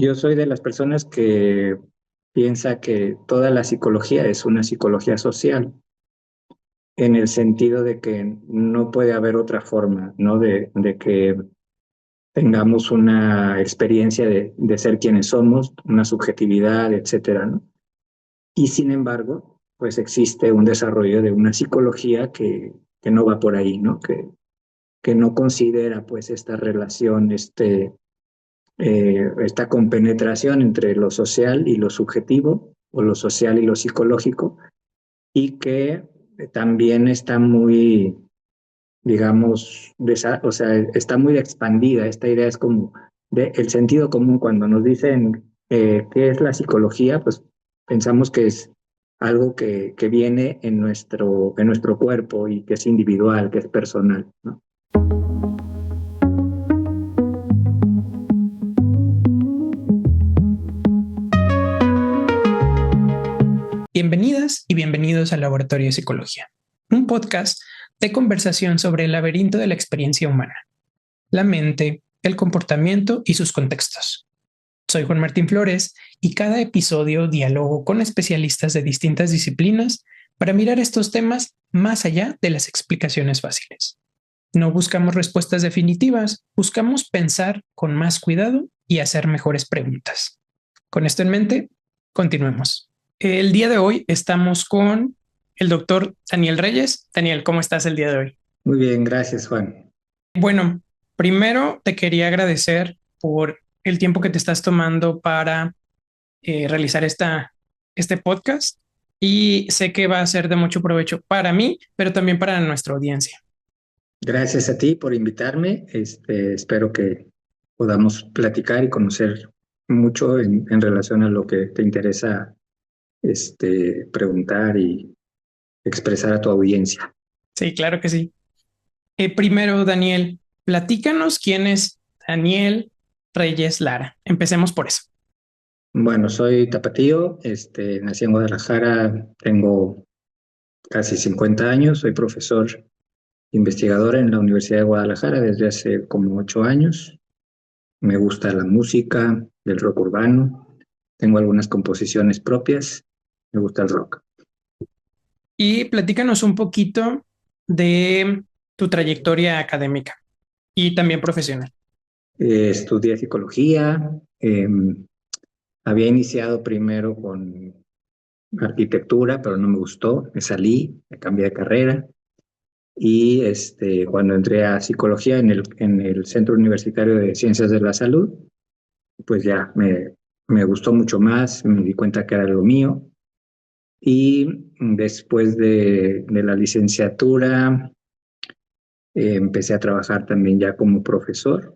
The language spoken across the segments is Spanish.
Yo soy de las personas que piensa que toda la psicología es una psicología social, en el sentido de que no puede haber otra forma, ¿no? De que tengamos una experiencia de ser quienes somos, una subjetividad, etcétera, ¿no? Y sin embargo, pues existe un desarrollo de una psicología que no va por ahí, ¿no? Que no considera pues esta relación, esta compenetración entre lo social y lo subjetivo, o lo social y lo psicológico, y que también está muy, digamos, o sea, está muy expandida. Esta idea es como el sentido común. Cuando nos dicen qué es la psicología, pues pensamos que es algo que viene en nuestro cuerpo y que es individual, que es personal, ¿no? Bienvenidas y bienvenidos al Laboratorio de Psicología, un podcast de conversación sobre el laberinto de la experiencia humana, la mente, el comportamiento y sus contextos. Soy Juan Martín Flores y cada episodio dialogo con especialistas de distintas disciplinas para mirar estos temas más allá de las explicaciones fáciles. No buscamos respuestas definitivas, buscamos pensar con más cuidado y hacer mejores preguntas. Con esto en mente, continuemos. El día de hoy estamos con el doctor Daniel Reyes. Daniel, ¿cómo estás el día de hoy? Muy bien, gracias, Juan. Bueno, primero te quería agradecer por el tiempo que te estás tomando para realizar este podcast y sé que va a ser de mucho provecho para mí, pero también para nuestra audiencia. Gracias a ti por invitarme. Espero que podamos platicar y conocer mucho en relación a lo que te interesa preguntar y expresar a tu audiencia. Sí, claro que sí. Primero, Daniel, platícanos quién es Daniel Reyes Lara. Empecemos por eso. Bueno, soy tapatío, nací en Guadalajara, tengo casi 50 años, soy profesor investigador en la Universidad de Guadalajara desde hace como 8 años. Me gusta la música, el rock urbano, tengo algunas composiciones propias, me gusta el rock. Y platícanos un poquito de tu trayectoria académica y también profesional. Estudié psicología, había iniciado primero con arquitectura, pero no me gustó, me salí, me cambié de carrera y cuando entré a psicología en el Centro Universitario de Ciencias de la Salud, pues ya me gustó mucho más, me di cuenta que era lo mío y después de la licenciatura empecé a trabajar también ya como profesor.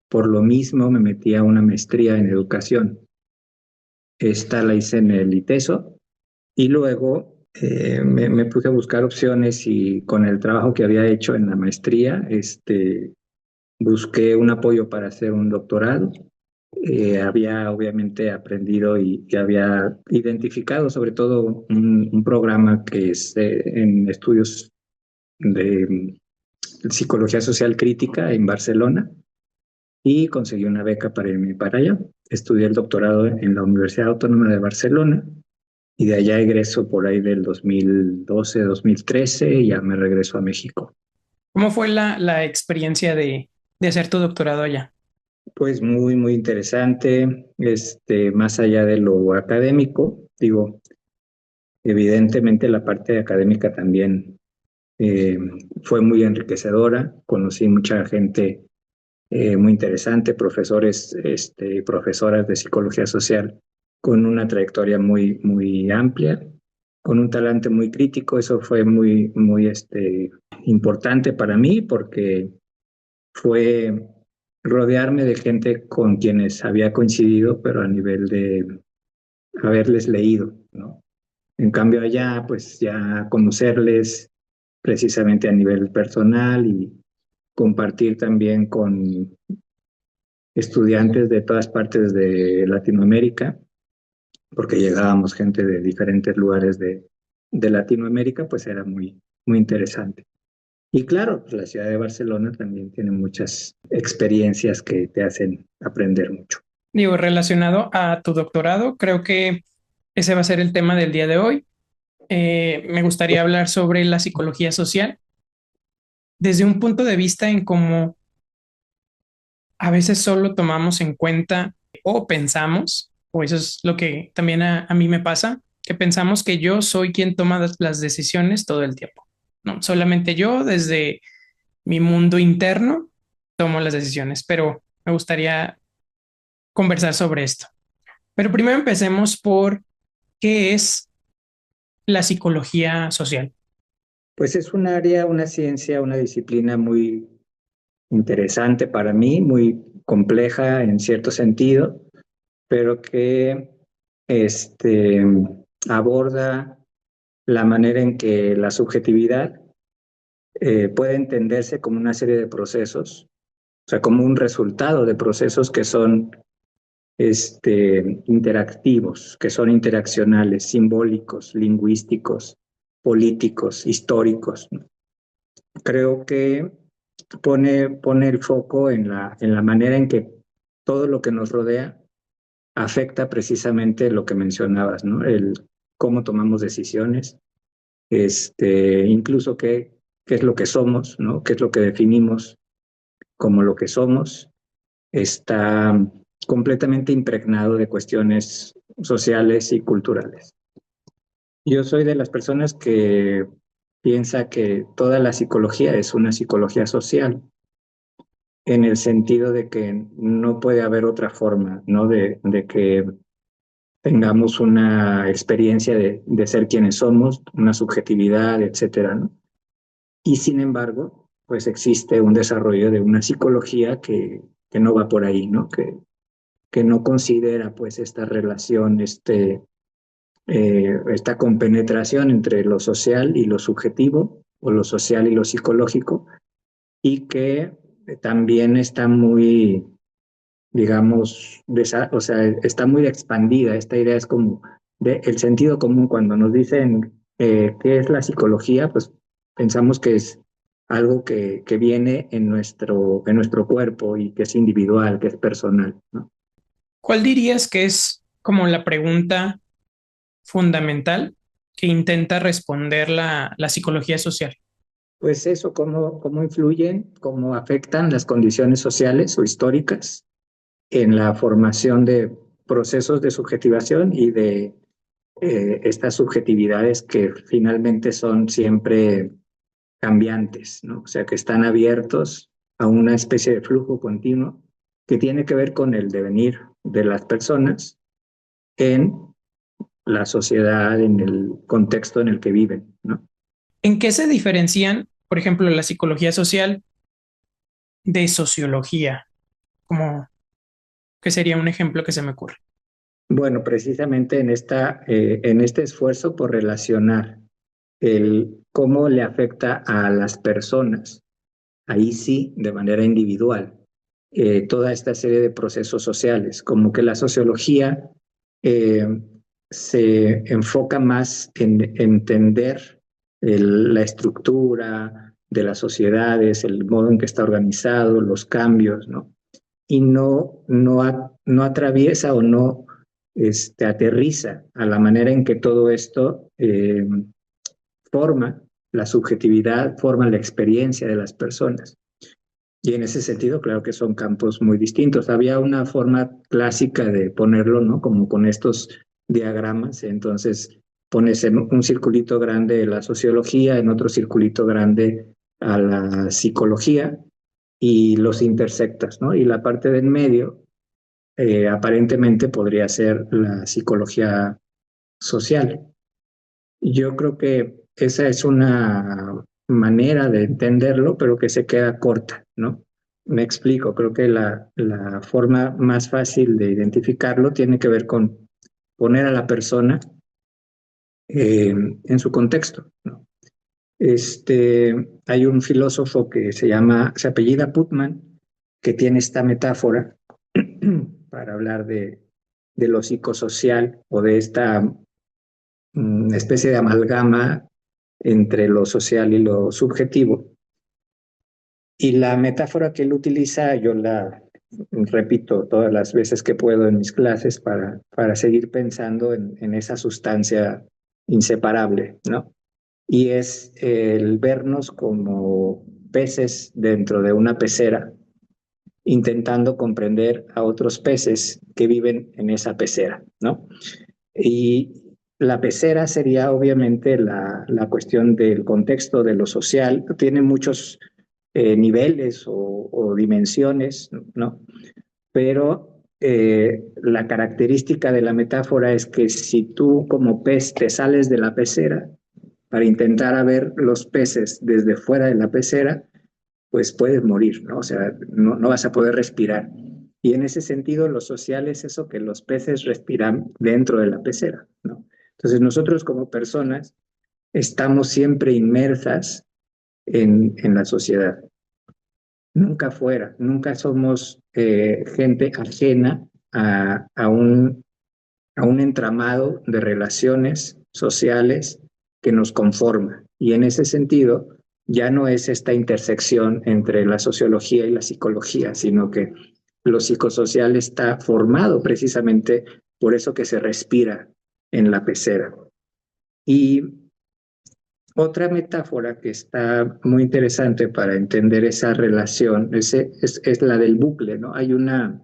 Por lo mismo me metí a una maestría en educación. Esta la hice en el ITESO y luego me puse a buscar opciones y con el trabajo que había hecho en la maestría, busqué un apoyo para hacer un doctorado. Había obviamente aprendido y había identificado sobre todo un programa que es en estudios de psicología social crítica en Barcelona y conseguí una beca para irme para allá. Estudié el doctorado en la Universidad Autónoma de Barcelona y de allá egreso por ahí del 2012, 2013 y ya me regreso a México. ¿Cómo fue la experiencia de hacer tu doctorado allá? Pues muy, muy interesante, más allá de lo académico, digo, evidentemente la parte académica también eh, fue muy enriquecedora, conocí mucha gente muy interesante, profesores, profesoras de psicología social con una trayectoria muy, muy amplia, con un talante muy crítico. Eso fue muy, muy importante para mí porque fue rodearme de gente con quienes había coincidido, pero a nivel de haberles leído, ¿no? En cambio allá, pues ya conocerles precisamente a nivel personal y compartir también con estudiantes de todas partes de Latinoamérica, porque llegábamos gente de diferentes lugares de Latinoamérica, pues era muy, muy interesante. Y claro, pues la ciudad de Barcelona también tiene muchas experiencias que te hacen aprender mucho. Digo, relacionado a tu doctorado, creo que ese va a ser el tema del día de hoy. Me gustaría hablar sobre la psicología social desde un punto de vista en cómo a veces solo tomamos en cuenta o pensamos, o eso es lo que también a mí me pasa, que pensamos que yo soy quien toma las decisiones todo el tiempo. No, solamente yo desde mi mundo interno tomo las decisiones, pero me gustaría conversar sobre esto. Pero primero empecemos por qué es la psicología social. Pues es un área, una ciencia, una disciplina muy interesante para mí, muy compleja en cierto sentido, pero que este, aborda la manera en que la subjetividad puede entenderse como una serie de procesos, o sea, como un resultado de procesos que son interactivos, que son interaccionales, simbólicos, lingüísticos, políticos, históricos, ¿no? Creo que pone el foco en la manera en que todo lo que nos rodea afecta precisamente lo que mencionabas, ¿no? El cómo tomamos decisiones, incluso qué es lo que somos, ¿no? Qué es lo que definimos como lo que somos, está completamente impregnado de cuestiones sociales y culturales. Yo soy de las personas que piensa que toda la psicología es una psicología social, en el sentido de que no puede haber otra forma, ¿no? De que tengamos una experiencia de ser quienes somos, una subjetividad, etcétera, ¿no? Y sin embargo, pues existe un desarrollo de una psicología que no va por ahí, ¿no? Que no considera pues esta relación, esta compenetración entre lo social y lo subjetivo, o lo social y lo psicológico, y que también está muy, digamos, o sea, está muy expandida. Esta idea es como el sentido común. Cuando nos dicen qué es la psicología, pues pensamos que es algo que viene en nuestro cuerpo y que es individual, que es personal, ¿no? ¿Cuál dirías que es como la pregunta fundamental que intenta responder la psicología social? Pues eso, cómo influyen, cómo afectan las condiciones sociales o históricas en la formación de procesos de subjetivación y de estas subjetividades que finalmente son siempre cambiantes, ¿no? O sea, que están abiertos a una especie de flujo continuo que tiene que ver con el devenir de las personas en la sociedad, en el contexto en el que viven, ¿no? ¿En qué se diferencian, por ejemplo, la psicología social de sociología? Como que sería un ejemplo que se me ocurre. Bueno, precisamente en este esfuerzo por relacionar el cómo le afecta a las personas, ahí sí, de manera individual, toda esta serie de procesos sociales, como que la sociología eh, se enfoca más en entender la estructura de las sociedades, el modo en que está organizado, los cambios, ¿no? Y no atraviesa o no aterriza a la manera en que todo esto forma la subjetividad, forma la experiencia de las personas. Y en ese sentido, claro que son campos muy distintos. Había una forma clásica de ponerlo, ¿no? Como con estos diagramas. Entonces, pones en un circulito grande la sociología, en otro circulito grande a la psicología y los intersectas, ¿no? Y la parte del medio, aparentemente podría ser la psicología social. Yo creo que esa es una manera de entenderlo, pero que se queda corta, ¿no? Me explico, creo que la forma más fácil de identificarlo tiene que ver con poner a la persona en su contexto, ¿no? Hay un filósofo que se apellida Putman, que tiene esta metáfora para hablar de lo psicosocial o de esta especie de amalgama entre lo social y lo subjetivo. Y la metáfora que él utiliza, yo repito todas las veces que puedo en mis clases para seguir pensando en esa sustancia inseparable, ¿no? Y es el vernos como peces dentro de una pecera, intentando comprender a otros peces que viven en esa pecera, ¿no? Y la pecera sería obviamente la cuestión del contexto de lo social, tiene muchos niveles o dimensiones, ¿no? Pero la característica de la metáfora es que si tú como pez te sales de la pecera para intentar a ver los peces desde fuera de la pecera, pues puedes morir, ¿no? O sea, no vas a poder respirar. Y en ese sentido, lo social es eso que los peces respiran dentro de la pecera, ¿no? Entonces, nosotros como personas estamos siempre inmersas en la sociedad, nunca fuera, nunca somos gente ajena a un entramado de relaciones sociales que nos conforma. Y en ese sentido, ya no es esta intersección entre la sociología y la psicología, sino que lo psicosocial está formado precisamente por eso que se respira en la pecera. Y otra metáfora que está muy interesante para entender esa relación es la del bucle, ¿no? Hay una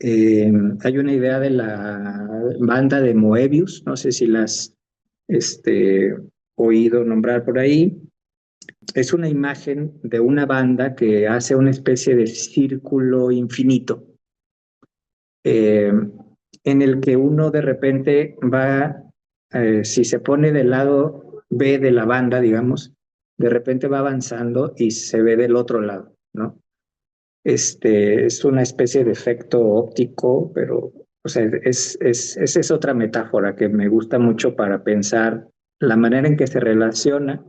idea de la banda de Moebius, no sé si las este, oído nombrar por ahí. Es una imagen de una banda que hace una especie de círculo infinito, eh, en el que uno de repente va, si se pone del lado B de la banda, digamos, de repente va avanzando y se ve del otro lado, ¿no? Es una especie de efecto óptico, pero o sea, esa es otra metáfora que me gusta mucho para pensar la manera en que se relaciona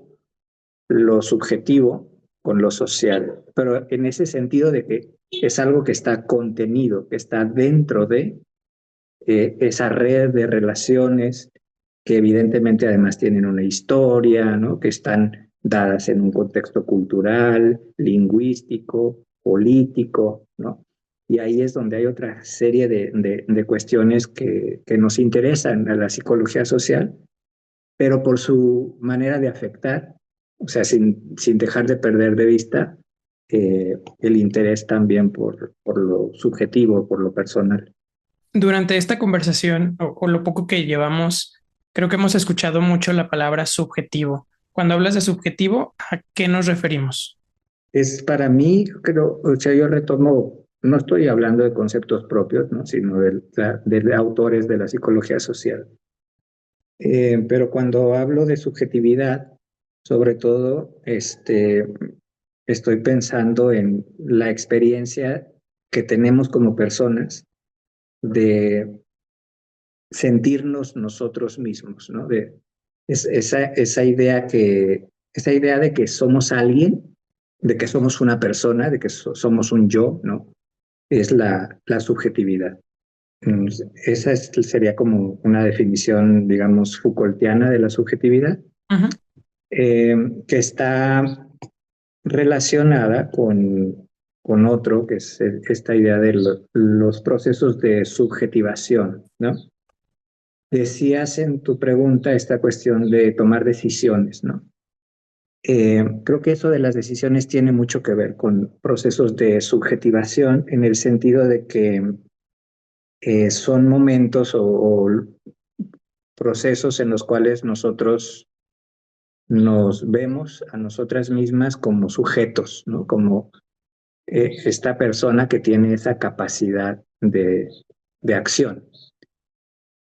lo subjetivo con lo social, pero en ese sentido de que es algo que está contenido, que está dentro de esa red de relaciones que evidentemente además tienen una historia, ¿no? Que están dadas en un contexto cultural, lingüístico, político, ¿no? Y ahí es donde hay otra serie de cuestiones que nos interesan a la psicología social, pero por su manera de afectar, o sea, sin dejar de perder de vista el interés también por lo subjetivo, por lo personal. Durante esta conversación o lo poco que llevamos, creo que hemos escuchado mucho la palabra subjetivo. Cuando hablas de subjetivo, ¿a qué nos referimos? Es para mí, creo, o sea, yo retomo, no estoy hablando de conceptos propios, ¿no? Sino de autores de la psicología social. Pero cuando hablo de subjetividad, sobre todo, estoy pensando en la experiencia que tenemos como personas de sentirnos nosotros mismos, ¿no? Esa idea de que somos alguien, de que somos una persona, de que somos un yo, ¿no? Es la subjetividad. Mm, sería como una definición, digamos, Foucaultiana de la subjetividad, Ujú. que está relacionada con otro, que es esta idea de los procesos de subjetivación, ¿no? Decías en tu pregunta esta cuestión de tomar decisiones, ¿no? Creo que eso de las decisiones tiene mucho que ver con procesos de subjetivación en el sentido de que son momentos o procesos en los cuales nosotros nos vemos a nosotras mismas como sujetos, ¿no? Como esta persona que tiene esa capacidad de acción.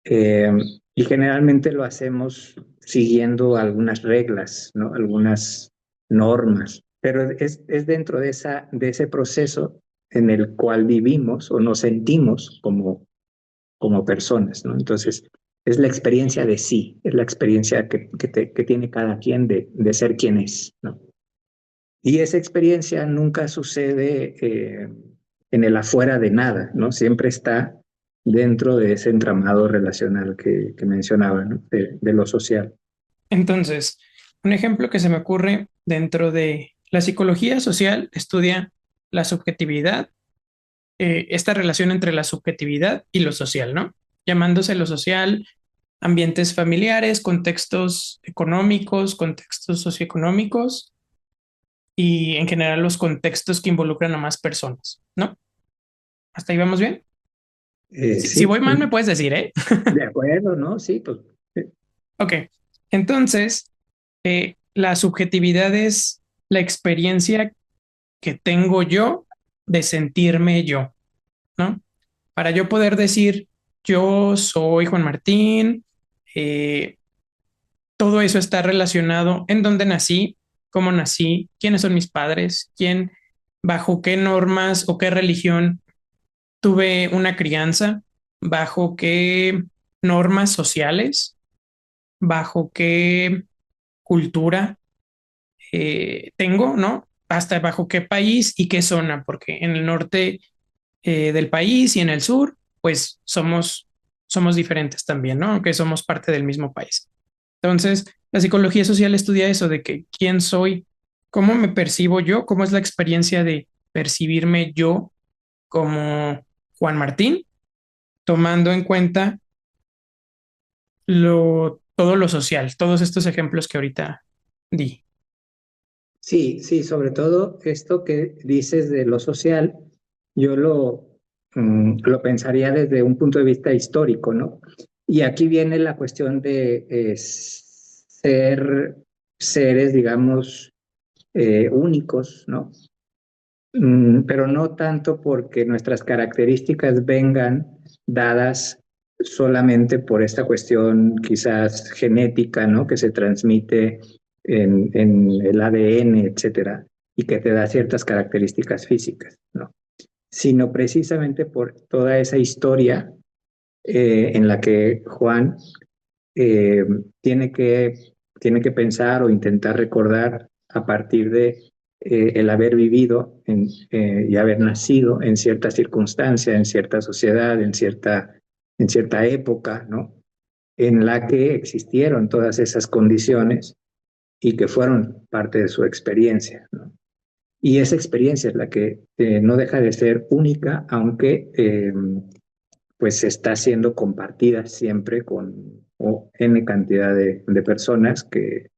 Eh, y generalmente lo hacemos siguiendo algunas reglas, ¿no? Algunas normas, pero es dentro de ese proceso en el cual vivimos o nos sentimos como personas, ¿no? Entonces, es la experiencia de sí, es la experiencia que tiene cada quien de ser quien es, ¿no? Y esa experiencia nunca sucede en el afuera de nada, ¿no? Siempre está dentro de ese entramado relacional que mencionaba, ¿no? De lo social. Entonces, un ejemplo que se me ocurre dentro de la psicología social estudia la subjetividad, esta relación entre la subjetividad y lo social, ¿no? Llamándose lo social ambientes familiares, contextos económicos, contextos socioeconómicos y en general los contextos que involucran a más personas, ¿no? ¿Hasta ahí vamos bien? Si Sí, voy mal, me puedes decir, ¿eh? de acuerdo, ¿no? Sí, pues Ok. Entonces, la subjetividad es la experiencia que tengo yo de sentirme yo, ¿no? Para yo poder decir, yo soy Juan Martín, eh, todo eso está relacionado en dónde nací, cómo nací, quiénes son mis padres, quién, bajo qué normas o qué religión tuve una crianza, bajo qué normas sociales, bajo qué cultura tengo, ¿no? Hasta bajo qué país y qué zona, porque en el norte del país y en el sur, pues somos diferentes también, ¿no? Aunque somos parte del mismo país. Entonces, la psicología social estudia eso de que quién soy, cómo me percibo yo, cómo es la experiencia de percibirme yo como Juan Martín, tomando en cuenta todo lo social, todos estos ejemplos que ahorita di. sí, sí, sobre todo esto que dices de lo social, yo lo pensaría desde un punto de vista histórico, ¿no? Y aquí viene la cuestión de ser seres, digamos, únicos, ¿no? Pero no tanto porque nuestras características vengan dadas solamente por esta cuestión quizás genética, ¿no? Que se transmite en el ADN, etcétera, y que te da ciertas características físicas, ¿no? Sino precisamente por toda esa historia en la que Juan eh, tiene tiene que pensar o intentar recordar a partir de el haber vivido y haber nacido en cierta circunstancia, en cierta sociedad, en cierta época, ¿no? En la que existieron todas esas condiciones y que fueron parte de su experiencia, ¿no? Y esa experiencia es la que no deja de ser única, aunque pues está siendo compartida siempre con N cantidad de personas que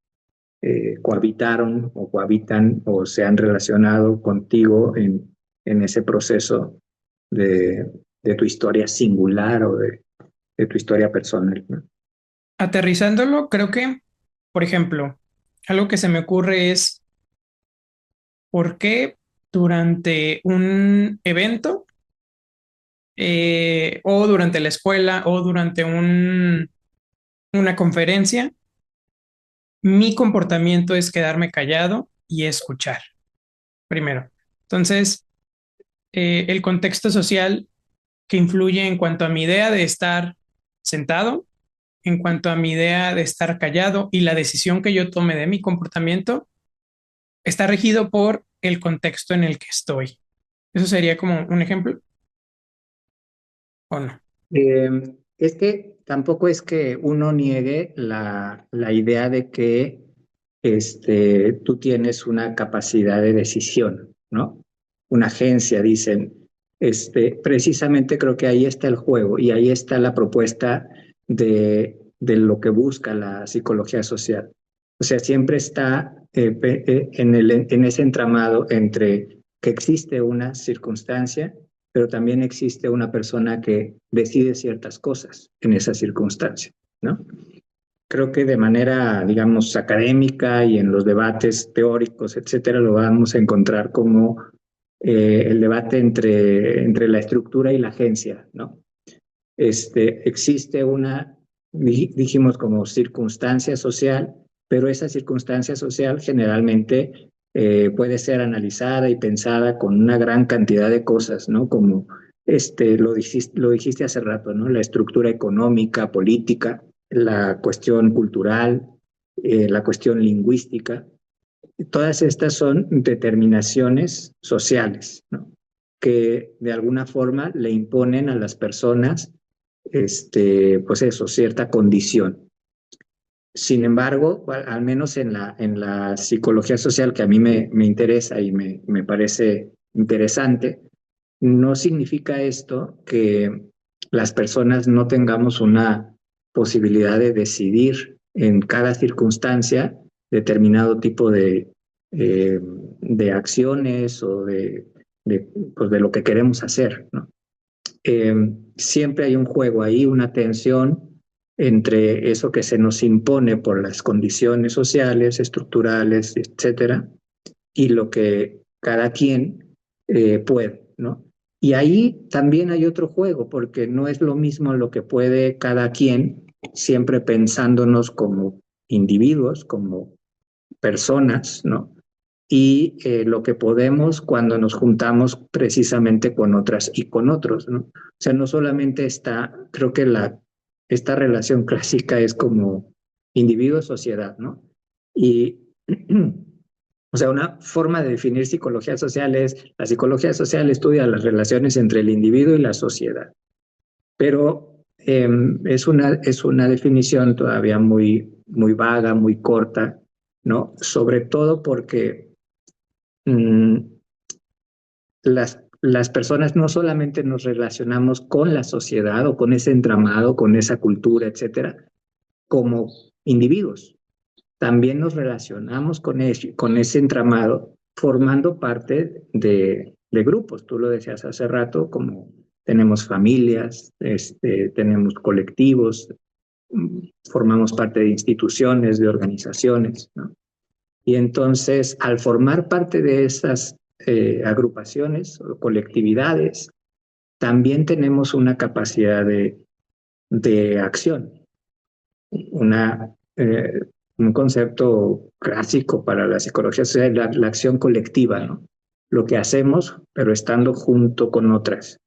cohabitaron o cohabitan o se han relacionado contigo en ese proceso de tu historia singular o de tu historia personal, ¿no? Aterrizándolo, creo que, por ejemplo, algo que se me ocurre es por qué durante un evento o durante la escuela o durante una conferencia, mi comportamiento es quedarme callado y escuchar primero. Entonces, el contexto social que influye en cuanto a mi idea de estar sentado, en cuanto a mi idea de estar callado y la decisión que yo tome de mi comportamiento, está regido por el contexto en el que estoy. Eso sería como un ejemplo, ¿o no? Eh, es que tampoco es que uno niegue la idea de que tú tienes una capacidad de decisión, ¿no? Una agencia, dicen. Precisamente creo que ahí está el juego y ahí está la propuesta de lo que busca la psicología social. O sea, siempre está en ese entramado entre que existe una circunstancia, pero también existe una persona que decide ciertas cosas en esa circunstancia, ¿no? Creo que de manera, digamos, académica y en los debates teóricos, etcétera, lo vamos a encontrar como el debate entre la estructura y la agencia, ¿no? Existe una, dijimos, como circunstancia social, pero esa circunstancia social generalmente puede ser analizada y pensada con una gran cantidad de cosas, ¿no? Como lo dijiste hace rato, ¿no? La estructura económica, política, la cuestión cultural, la cuestión lingüística. Todas estas son determinaciones sociales, ¿no? Que de alguna forma le imponen a las personas, pues eso, cierta condición. Sin embargo, al menos en la psicología social que a mí me interesa y me parece interesante. No significa esto que las personas no tengamos una posibilidad de decidir en cada circunstancia determinado tipo de acciones o pues de lo que queremos hacer, ¿no? Siempre hay un juego ahí, una tensión entre eso que se nos impone por las condiciones sociales, estructurales, etcétera, y lo que cada quien puede, ¿no? Y ahí también hay otro juego, porque no es lo mismo lo que puede cada quien, siempre pensándonos como individuos, como personas, ¿no? Y lo que podemos cuando nos juntamos precisamente con otras y con otros, ¿no? O sea, no solamente está, creo que esta relación clásica es como individuo-sociedad, ¿no? Y o sea, una forma de definir psicología social es, la psicología social estudia las relaciones entre el individuo y la sociedad, pero es una definición todavía muy vaga, muy corta, ¿no? Sobre todo porque mmm, las personas no solamente nos relacionamos con la sociedad o con ese entramado, con esa cultura, etcétera, como individuos, también nos relacionamos con ese entramado formando parte de grupos. Tú lo decías hace rato, como tenemos familias, tenemos colectivos, formamos parte de instituciones, de organizaciones, ¿no? Y entonces, al formar parte de esas agrupaciones o colectividades, también tenemos una capacidad de acción, una, un concepto clásico para la psicología social es la acción colectiva, ¿no? Lo que hacemos, pero estando junto con otras.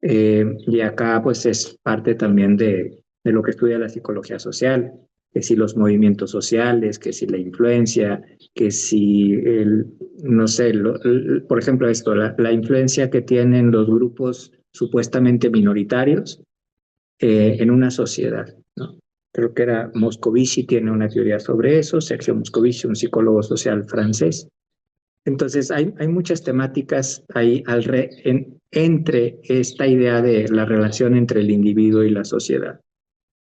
Y acá pues es parte también de lo que estudia la psicología social, que si los movimientos sociales, que si la influencia, que si no sé, por ejemplo esto, la influencia que tienen los grupos supuestamente minoritarios en una sociedad, ¿no? Creo que era Moscovici, tiene una teoría sobre eso, Sergio Moscovici, un psicólogo social francés. Entonces, hay muchas temáticas ahí entre esta idea de la relación entre el individuo y la sociedad.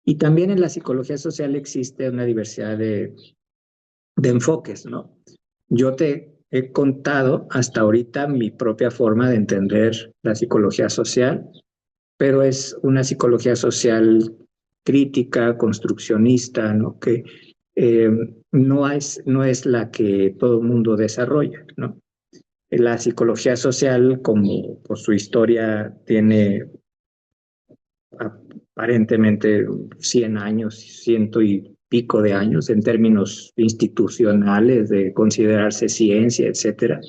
Y también en la psicología social existe una diversidad de enfoques, ¿no? Yo te he contado hasta ahorita mi propia forma de entender la psicología social, pero es una psicología social crítica, construccionista, ¿no? Que eh, no es la que todo el mundo desarrolla, ¿no? La psicología social, como por su historia tiene aparentemente 100 años, ciento y pico de años en términos institucionales de considerarse ciencia, etcétera.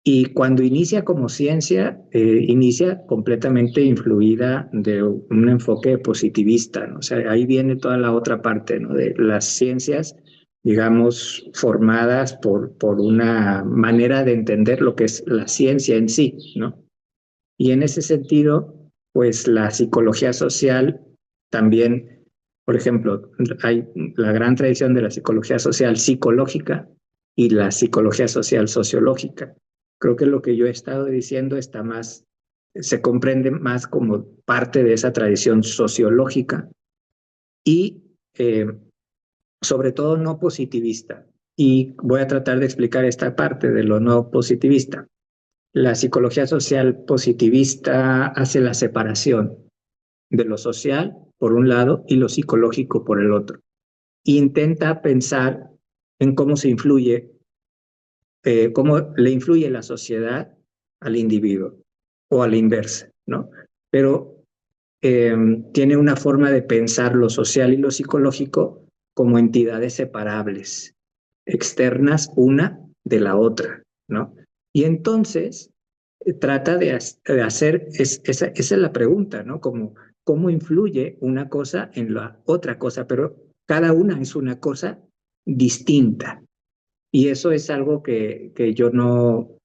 Y cuando inicia como ciencia, inicia completamente influida de un enfoque positivista, ¿no? O sea, ahí viene toda la otra parte, ¿no? De las ciencias, digamos, formadas por una manera de entender lo que es la ciencia en sí, ¿no? Y en ese sentido, pues la psicología social también, por ejemplo, hay la gran tradición de la psicología social psicológica y la psicología social sociológica. Creo que lo que yo he estado diciendo está más, se comprende más como parte de esa tradición sociológica y sobre todo no positivista. Y voy a tratar de explicar esta parte de lo no positivista. La psicología social positivista hace la separación de lo social por un lado y lo psicológico por el otro. E intenta pensar en cómo se influye, cómo le influye la sociedad al individuo o a la inversa, ¿no? Pero tiene una forma de pensar lo social y lo psicológico como entidades separables, externas una de la otra, ¿no? Y entonces trata de hacer, esa es la pregunta, ¿no? Como, ¿cómo influye una cosa en la otra cosa? Pero cada una es una cosa distinta. Y eso es algo que yo no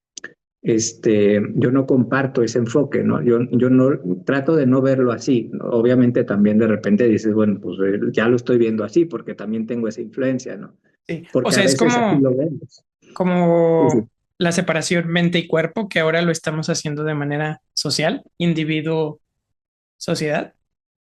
comparto ese enfoque, ¿no? Yo no trato de no verlo así. ¿No? Obviamente también de repente dices, bueno, pues ya lo estoy viendo así porque también tengo esa influencia, ¿no? Sí, o Porque a sea, es veces así lo vemos. Sí, como sí. la separación mente y cuerpo, que ahora lo estamos haciendo de manera social, individuo, sociedad.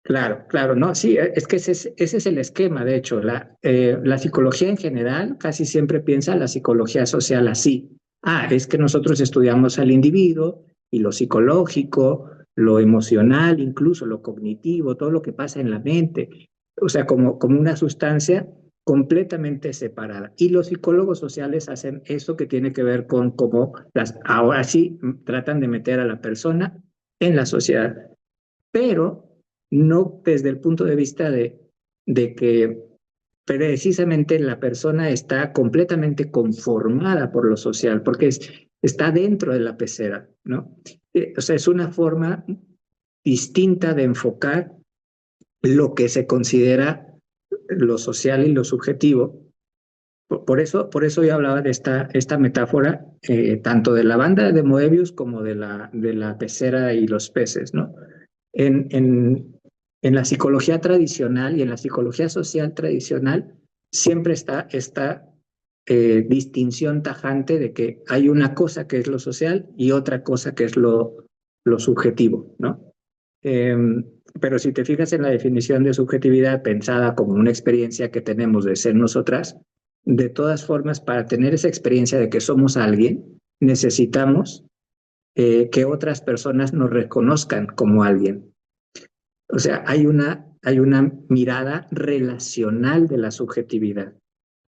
Claro, claro, no, sí, es que ese es el esquema, de hecho, la psicología en general casi siempre piensa la psicología social así. Ah, es que nosotros estudiamos al individuo y lo psicológico, lo emocional, incluso lo cognitivo, todo lo que pasa en la mente, o sea, como una sustancia completamente separada. Y los psicólogos sociales hacen eso que tiene que ver con cómo ahora sí tratan de meter a la persona en la sociedad, pero no desde el punto de vista de que precisamente la persona está completamente conformada por lo social, porque está dentro de la pecera, ¿no? O sea, es una forma distinta de enfocar lo que se considera lo social y lo subjetivo. Por eso yo hablaba de esta metáfora, tanto de la banda de Moebius como de la pecera y los peces, ¿no? En, en, en la psicología tradicional y en la psicología social tradicional siempre está esta distinción tajante de que hay una cosa que es lo social y otra cosa que es lo subjetivo, ¿no? Eh, pero si te fijas en la definición de subjetividad pensada como una experiencia que tenemos de ser nosotras, de todas formas, para tener esa experiencia de que somos alguien, necesitamos que otras personas nos reconozcan como alguien. O sea, hay una mirada relacional de la subjetividad.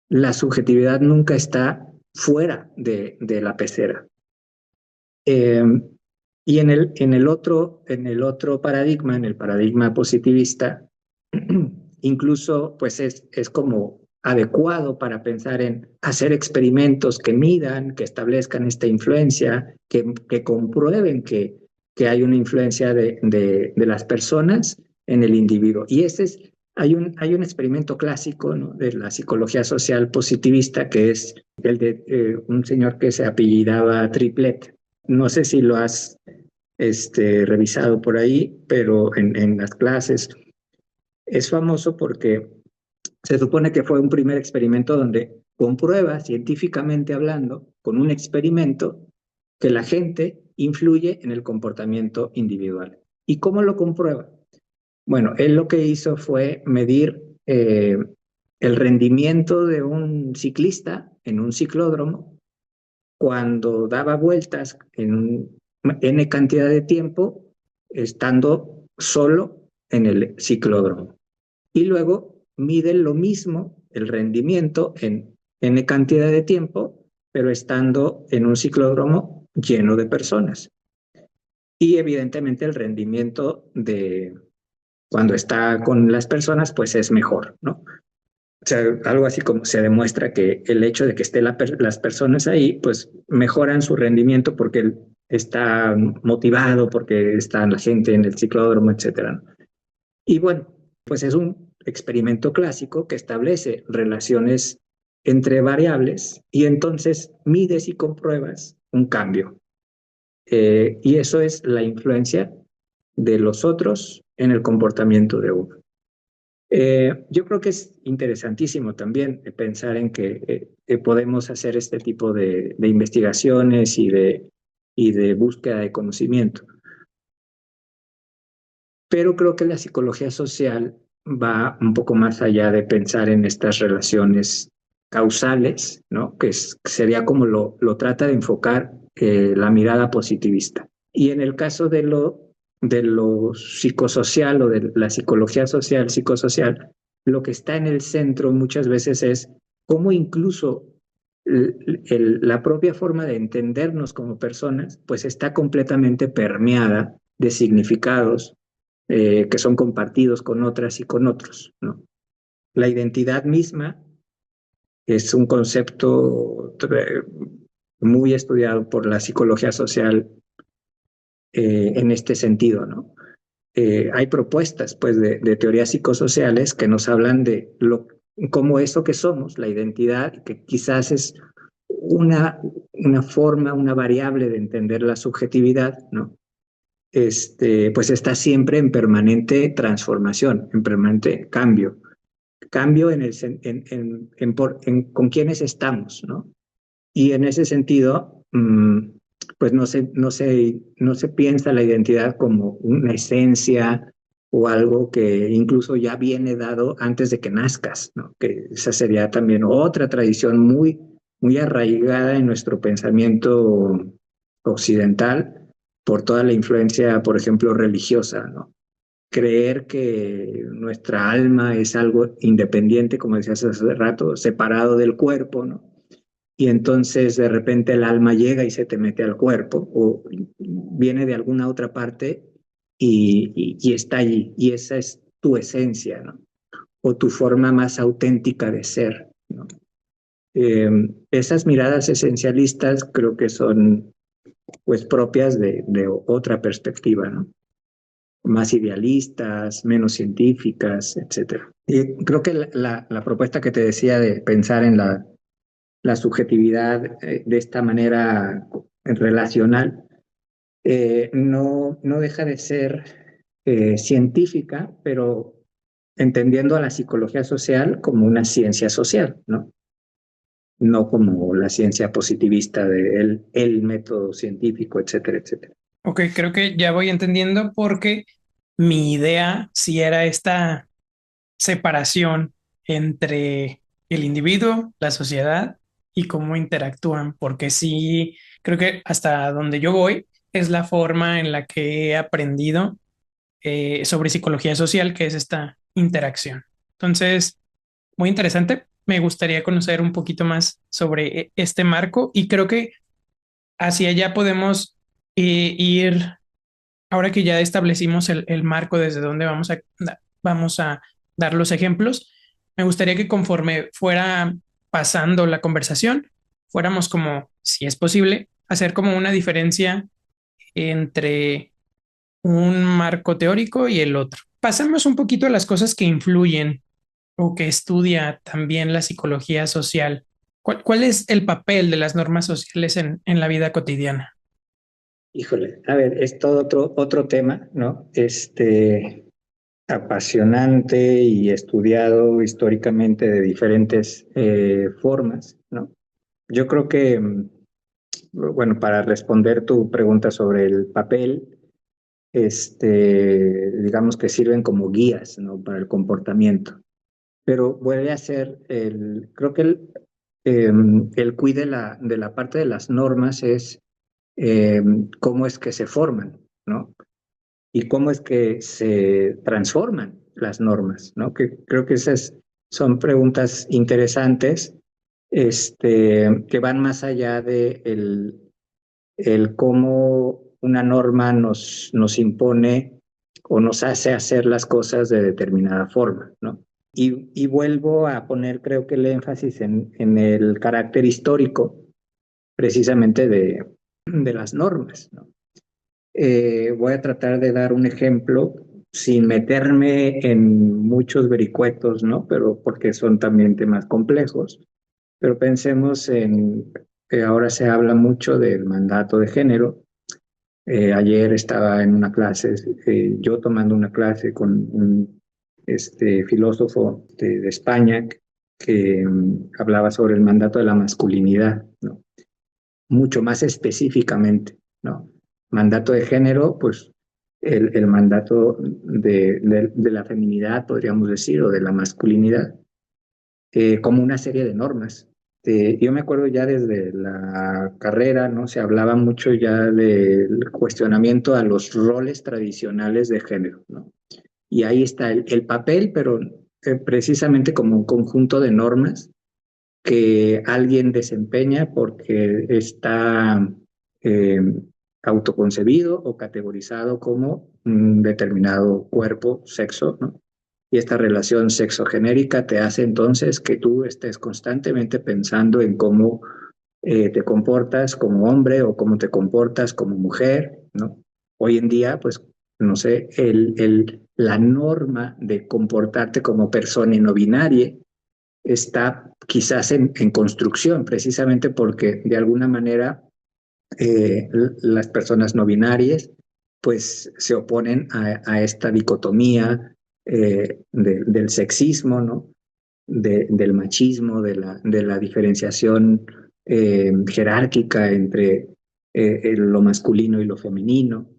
La subjetividad nunca está fuera de la pecera. Eh, y en el otro paradigma, en el paradigma positivista, incluso pues es como adecuado para pensar en hacer experimentos que midan, que establezcan esta influencia, que comprueben que hay una influencia de las personas en el individuo. Y hay un experimento clásico, ¿no?, de la psicología social positivista, que es el de un señor que se apellidaba Triplet. No sé si lo has revisado por ahí, pero en las clases es famoso porque se supone que fue un primer experimento donde comprueba, científicamente hablando, con un experimento, que la gente influye en el comportamiento individual. ¿Y cómo lo comprueba? Bueno, él lo que hizo fue medir el rendimiento de un ciclista en un ciclódromo cuando daba vueltas en N cantidad de tiempo, estando solo en el ciclódromo. Y luego miden lo mismo, el rendimiento en N cantidad de tiempo, pero estando en un ciclódromo lleno de personas. Y evidentemente el rendimiento de cuando está con las personas, pues es mejor, ¿no? O sea, algo así como se demuestra que el hecho de que estén las personas ahí, pues mejoran su rendimiento porque él está motivado, porque está la gente en el ciclódromo, etcétera, ¿no? Y bueno, pues es un experimento clásico que establece relaciones entre variables y entonces mides y compruebas un cambio. Y eso es la influencia de los otros en el comportamiento de uno. Yo creo que es interesantísimo también pensar en que podemos hacer este tipo de investigaciones y de búsqueda de conocimiento. Pero creo que la psicología social va un poco más allá de pensar en estas relaciones causales, ¿no? Sería como lo trata de enfocar la mirada positivista. Y en el caso de lo psicosocial o de la psicología social, psicosocial, lo que está en el centro muchas veces es cómo incluso la propia forma de entendernos como personas, pues está completamente permeada de significados que son compartidos con otras y con otros, ¿no? La identidad misma es un concepto muy estudiado por la psicología social en este sentido, ¿no? Hay propuestas, pues, de teorías psicosociales que nos hablan de cómo eso que somos, la identidad, que quizás es una forma, una variable de entender la subjetividad, ¿no? Pues está siempre en permanente transformación, en permanente cambio. Cambio con quienes estamos, ¿no? Y en ese sentido, pues no se piensa la identidad como una esencia o algo que incluso ya viene dado antes de que nazcas, ¿no? Que esa sería también otra tradición muy arraigada en nuestro pensamiento occidental por toda la influencia, por ejemplo, religiosa, ¿no? Creer que nuestra alma es algo independiente, como decías hace rato, separado del cuerpo, ¿no? Y entonces de repente el alma llega y se te mete al cuerpo o viene de alguna otra parte y está allí. Y esa es tu esencia, ¿no? O tu forma más auténtica de ser, ¿no? Esas miradas esencialistas creo que son pues propias de otra perspectiva, ¿no? Más idealistas, menos científicas, etcétera. Y creo que la propuesta que te decía de pensar en la subjetividad de esta manera relacional no deja de ser científica, pero entendiendo a la psicología social como una ciencia social, ¿no? No como la ciencia positivista de el método científico, etcétera, etcétera. Ok, creo que ya voy entendiendo porque mi idea sí era esta separación entre el individuo, la sociedad y cómo interactúan, porque sí, creo que hasta donde yo voy es la forma en la que he aprendido sobre psicología social, que es esta interacción. Entonces, muy interesante. Me gustaría conocer un poquito más sobre este marco y creo que hacia allá podemos ir, ahora que ya establecimos el marco desde donde vamos a dar los ejemplos. Me gustaría que conforme fuera pasando la conversación, fuéramos como, si es posible, hacer como una diferencia entre un marco teórico y el otro. Pasemos un poquito a las cosas que influyen o que estudia también la psicología social. ¿Cuál es el papel de las normas sociales en la vida cotidiana? Híjole, a ver, es todo otro tema, ¿no? Apasionante y estudiado históricamente de diferentes formas, ¿no? Yo creo que, bueno, para responder tu pregunta sobre el papel, digamos que sirven como guías, ¿no? Para el comportamiento. Pero vuelve a ser creo que el cuide de la parte de las normas es cómo es que se forman, ¿no? Y cómo es que se transforman las normas, ¿no? Que creo que esas son preguntas interesantes, que van más allá de el cómo una norma nos impone o nos hace hacer las cosas de determinada forma, ¿no? Y vuelvo a poner, creo que el énfasis en el carácter histórico, precisamente de las normas, ¿no? Voy a tratar de dar un ejemplo sin meterme en muchos vericuetos, ¿no? Pero porque son también temas complejos. Pero pensemos en que ahora se habla mucho del mandato de género. Ayer estaba en una clase, yo tomando una clase con un filósofo de España que hablaba sobre el mandato de la masculinidad, ¿no? Mucho más específicamente, ¿no? Mandato de género, pues el mandato de la feminidad, podríamos decir, o de la masculinidad, como una serie de normas. Yo me acuerdo ya desde la carrera, ¿no? Se hablaba mucho ya del cuestionamiento a los roles tradicionales de género, ¿no? Y ahí está el papel, pero precisamente como un conjunto de normas que alguien desempeña porque está eh, autoconcebido o categorizado como un determinado cuerpo, sexo, ¿no? Y esta relación sexogenérica te hace entonces que tú estés constantemente pensando en cómo te comportas como hombre o cómo te comportas como mujer, ¿no? Hoy en día, pues, no sé, la norma de comportarte como persona no binaria está quizás en construcción, precisamente porque de alguna manera las personas no binarias pues se oponen a esta dicotomía del sexismo, ¿no? Del machismo, de la diferenciación jerárquica entre lo masculino y lo femenino.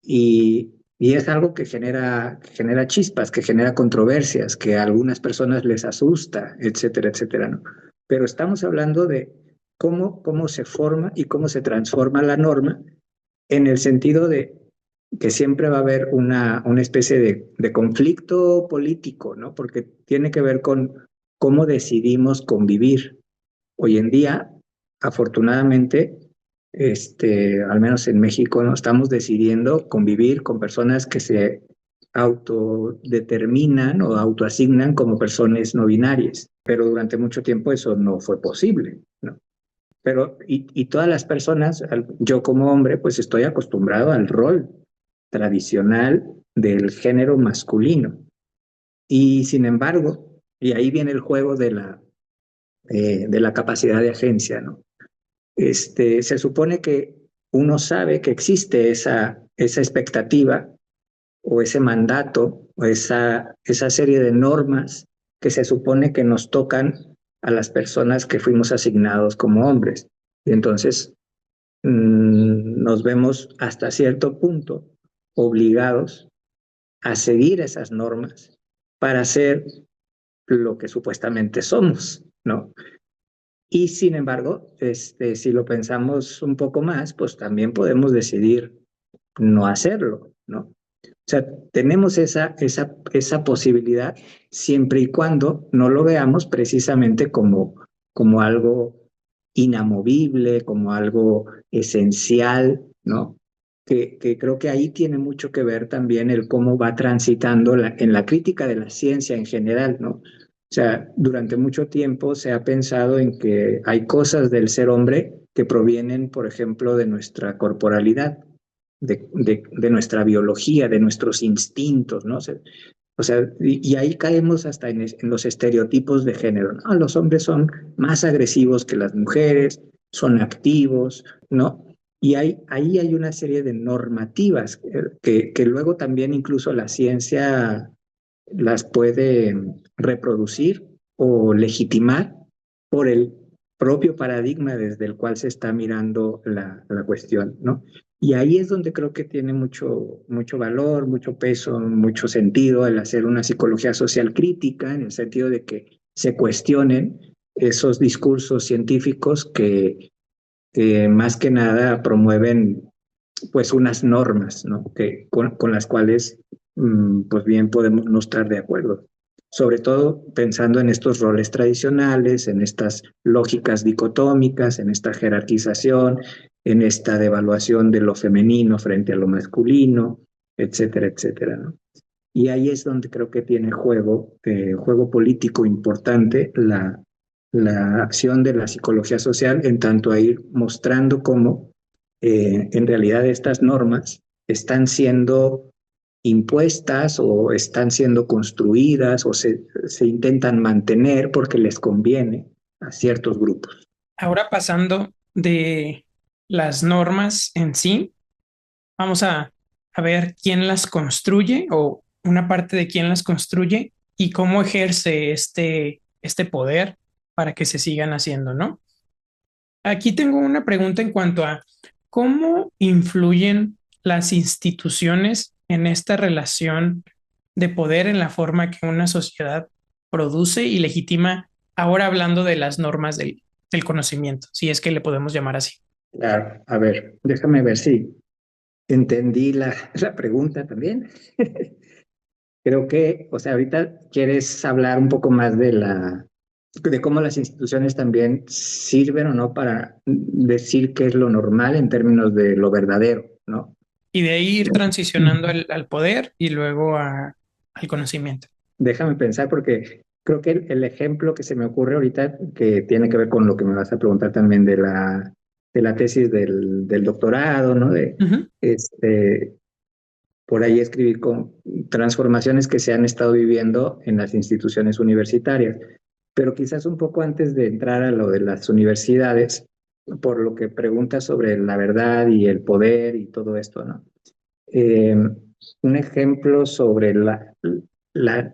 Y es algo que genera chispas, que genera controversias, que a algunas personas les asusta, etcétera, etcétera, ¿no? Pero estamos hablando de cómo se forma y cómo se transforma la norma en el sentido de que siempre va a haber una especie de conflicto político, ¿no? Porque tiene que ver con cómo decidimos convivir. Hoy en día, afortunadamente, al menos en México, ¿no? Estamos decidiendo convivir con personas que se autodeterminan o autoasignan como personas no binarias, pero durante mucho tiempo eso no fue posible, ¿no? Pero, y todas las personas, yo como hombre, pues estoy acostumbrado al rol tradicional del género masculino. Y sin embargo, y ahí viene el juego de la capacidad de agencia, ¿no? Se supone que uno sabe que existe esa expectativa o ese mandato o esa serie de normas que se supone que nos tocan a las personas que fuimos asignados como hombres. Y entonces nos vemos hasta cierto punto obligados a seguir esas normas para ser lo que supuestamente somos, ¿no? Y sin embargo, si lo pensamos un poco más, pues también podemos decidir no hacerlo, ¿no? O sea, tenemos esa posibilidad siempre y cuando no lo veamos precisamente como algo inamovible, como algo esencial, ¿no? Que creo que ahí tiene mucho que ver también el cómo va transitando en la crítica de la ciencia en general, ¿no? O sea, durante mucho tiempo se ha pensado en que hay cosas del ser hombre que provienen, por ejemplo, de nuestra corporalidad, de nuestra biología, de nuestros instintos, ¿no? O sea, y ahí caemos hasta en los estereotipos de género, ¿no? Los hombres son más agresivos que las mujeres, son activos, ¿no? Y ahí hay una serie de normativas que luego también incluso la ciencia las puede reproducir o legitimar por el propio paradigma desde el cual se está mirando la cuestión, ¿no? Y ahí es donde creo que tiene mucho valor, mucho peso, mucho sentido el hacer una psicología social crítica, en el sentido de que se cuestionen esos discursos científicos que más que nada promueven pues unas normas, ¿no? Con las cuales pues bien podemos no estar de acuerdo. Sobre todo pensando en estos roles tradicionales, en estas lógicas dicotómicas, en esta jerarquización, en esta devaluación de lo femenino frente a lo masculino, etcétera, etcétera, ¿no? Y ahí es donde creo que tiene juego político importante la acción de la psicología social en tanto a ir mostrando cómo en realidad estas normas están siendo impuestas o están siendo construidas o se intentan mantener porque les conviene a ciertos grupos. Ahora pasando de las normas en sí, vamos a ver quién las construye o una parte de quién las construye y cómo ejerce este poder para que se sigan haciendo, ¿no? Aquí tengo una pregunta en cuanto a cómo influyen las instituciones en esta relación de poder en la forma que una sociedad produce y legitima, ahora hablando de las normas del conocimiento, si es que le podemos llamar así. Claro, a ver, déjame ver si entendí la pregunta también. Creo que, o sea, ahorita quieres hablar un poco más de cómo las instituciones también sirven o no para decir qué es lo normal en términos de lo verdadero, ¿no? Y de ahí ir transicionando al poder y luego al conocimiento. Déjame pensar porque creo que el ejemplo que se me ocurre ahorita, que tiene que ver con lo que me vas a preguntar también de la tesis del doctorado, ¿no? Ujú. Por ahí escribí con transformaciones que se han estado viviendo en las instituciones universitarias. Pero quizás un poco antes de entrar a lo de las universidades, por lo que preguntas sobre la verdad y el poder y todo esto, ¿no? Eh, un ejemplo sobre la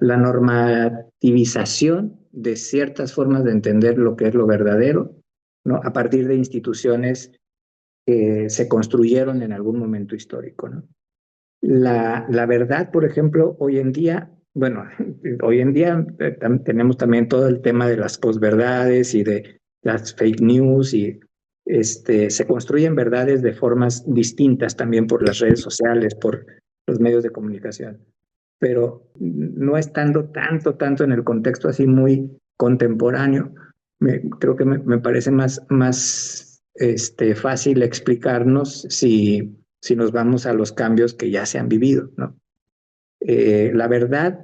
normativización de ciertas formas de entender lo que es lo verdadero ¿no? A partir de instituciones que se construyeron en algún momento histórico, ¿no? La verdad, por ejemplo, hoy en día, bueno, hoy en día tenemos también todo el tema de las posverdades y de las fake news y se construyen verdades de formas distintas también por las redes sociales, por los medios de comunicación, pero no estando tanto en el contexto así muy contemporáneo, creo que me parece más fácil explicarnos si nos vamos a los cambios que ya se han vivido, ¿no? La verdad,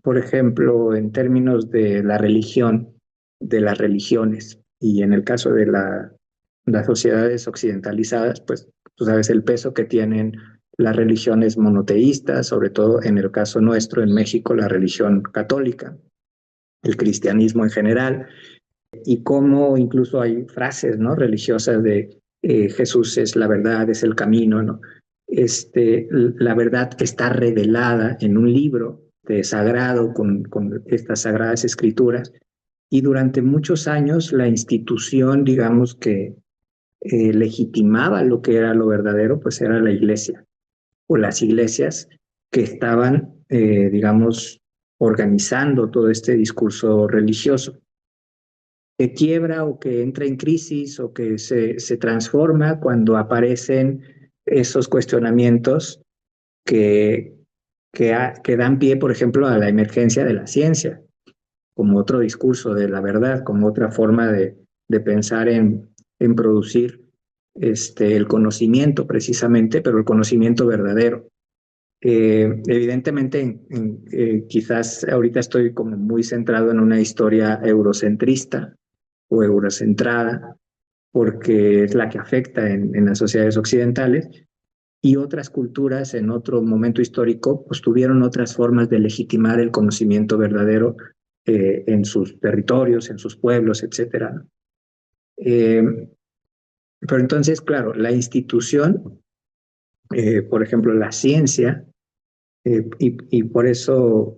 por ejemplo, en términos de la religión, de las religiones, y en el caso de las sociedades occidentalizadas, pues tú sabes el peso que tienen las religiones monoteístas, sobre todo en el caso nuestro en México, la religión católica, el cristianismo en general, y cómo incluso hay frases, ¿no?, religiosas de Jesús es la verdad, es el camino, ¿no? La verdad está revelada en un libro de sagrado con estas sagradas escrituras, y durante muchos años la institución, digamos, que legitimaba lo que era lo verdadero, pues era la iglesia o las iglesias que estaban, digamos, organizando todo este discurso religioso, que quiebra o que entra en crisis o que se transforma cuando aparecen esos cuestionamientos que, que dan pie, por ejemplo, a la emergencia de la ciencia, como otro discurso de la verdad, como otra forma de pensar en producir el conocimiento precisamente, pero el conocimiento verdadero. Evidentemente, quizás ahorita estoy como muy centrado en una historia eurocentrista o eurocentrada, porque es la que afecta en las sociedades occidentales, y otras culturas en otro momento histórico pues tuvieron otras formas de legitimar el conocimiento verdadero en sus territorios, en sus pueblos, etcétera. Pero entonces, claro, la institución, por ejemplo, la ciencia, y por eso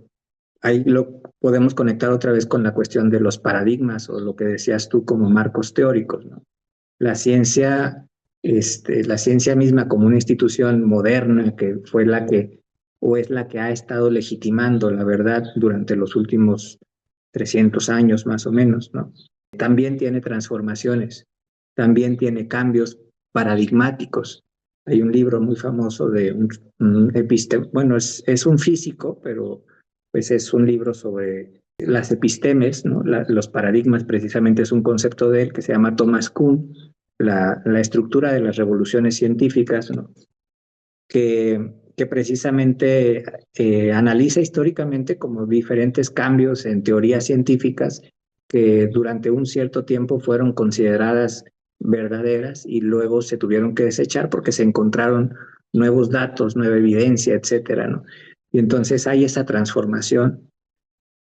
ahí lo podemos conectar otra vez con la cuestión de los paradigmas o lo que decías tú como marcos teóricos, ¿no? La ciencia, la ciencia misma como una institución moderna que fue la que, o es la que ha estado legitimando la verdad durante los últimos 300 años más o menos, ¿no? También tiene transformaciones, también tiene cambios paradigmáticos. Hay un libro muy famoso de bueno, es un físico, pero pues es un libro sobre las epistemes, ¿no? Los paradigmas precisamente es un concepto de él que se llama Thomas Kuhn, la estructura de las revoluciones científicas, ¿no?, que precisamente analiza históricamente como diferentes cambios en teorías científicas que durante un cierto tiempo fueron consideradas verdaderas y luego se tuvieron que desechar porque se encontraron nuevos datos, nueva evidencia, etcétera, ¿no? Y entonces hay esa transformación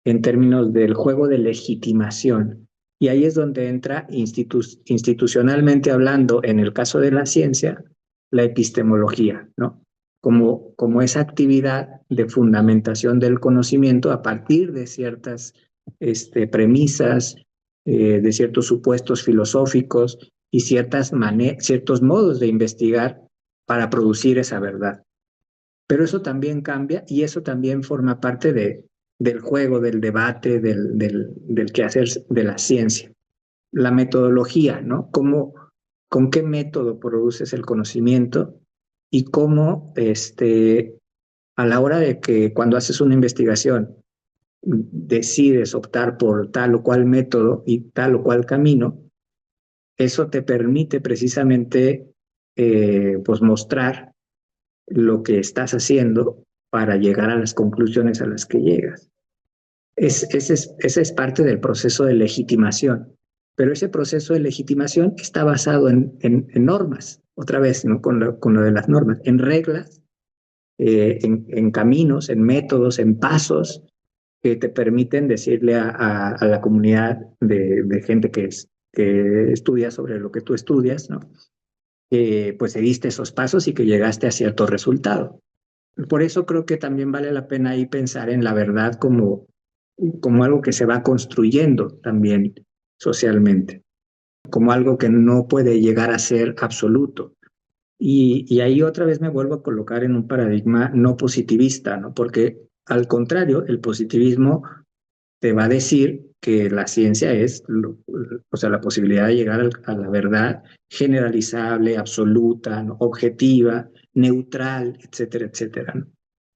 en términos del juego de legitimación. Y ahí es donde entra institucionalmente hablando, en el caso de la ciencia, la epistemología, ¿no? Como esa actividad de fundamentación del conocimiento a partir de ciertas premisas, de ciertos supuestos filosóficos y ciertos modos de investigar para producir esa verdad. Pero eso también cambia y eso también forma parte del juego, del debate, del quehacer de la ciencia. La metodología, ¿no? ¿Con qué método produces el conocimiento y cómo a la hora de que cuando haces una investigación decides optar por tal o cual método y tal o cual camino, eso te permite precisamente pues mostrar lo que estás haciendo para llegar a las conclusiones a las que llegas. Esa es parte del proceso de legitimación, pero ese proceso de legitimación está basado en normas, otra vez, ¿no?, con lo de las normas, en reglas, en caminos, en métodos, en pasos que te permiten decirle a la comunidad de gente que estudia sobre lo que tú estudias, ¿no?, que pues seguiste esos pasos y que llegaste a cierto resultado. Por eso creo que también vale la pena ahí pensar en la verdad como algo que se va construyendo también socialmente. como algo que no puede llegar a ser absoluto. Y ahí otra vez me vuelvo a colocar en un paradigma no positivista, ¿no? Porque al contrario, el positivismo te va a decir que la ciencia es, o sea, la posibilidad de llegar a la verdad generalizable, absoluta, ¿no? Objetiva, neutral, etcétera, etcétera, ¿no?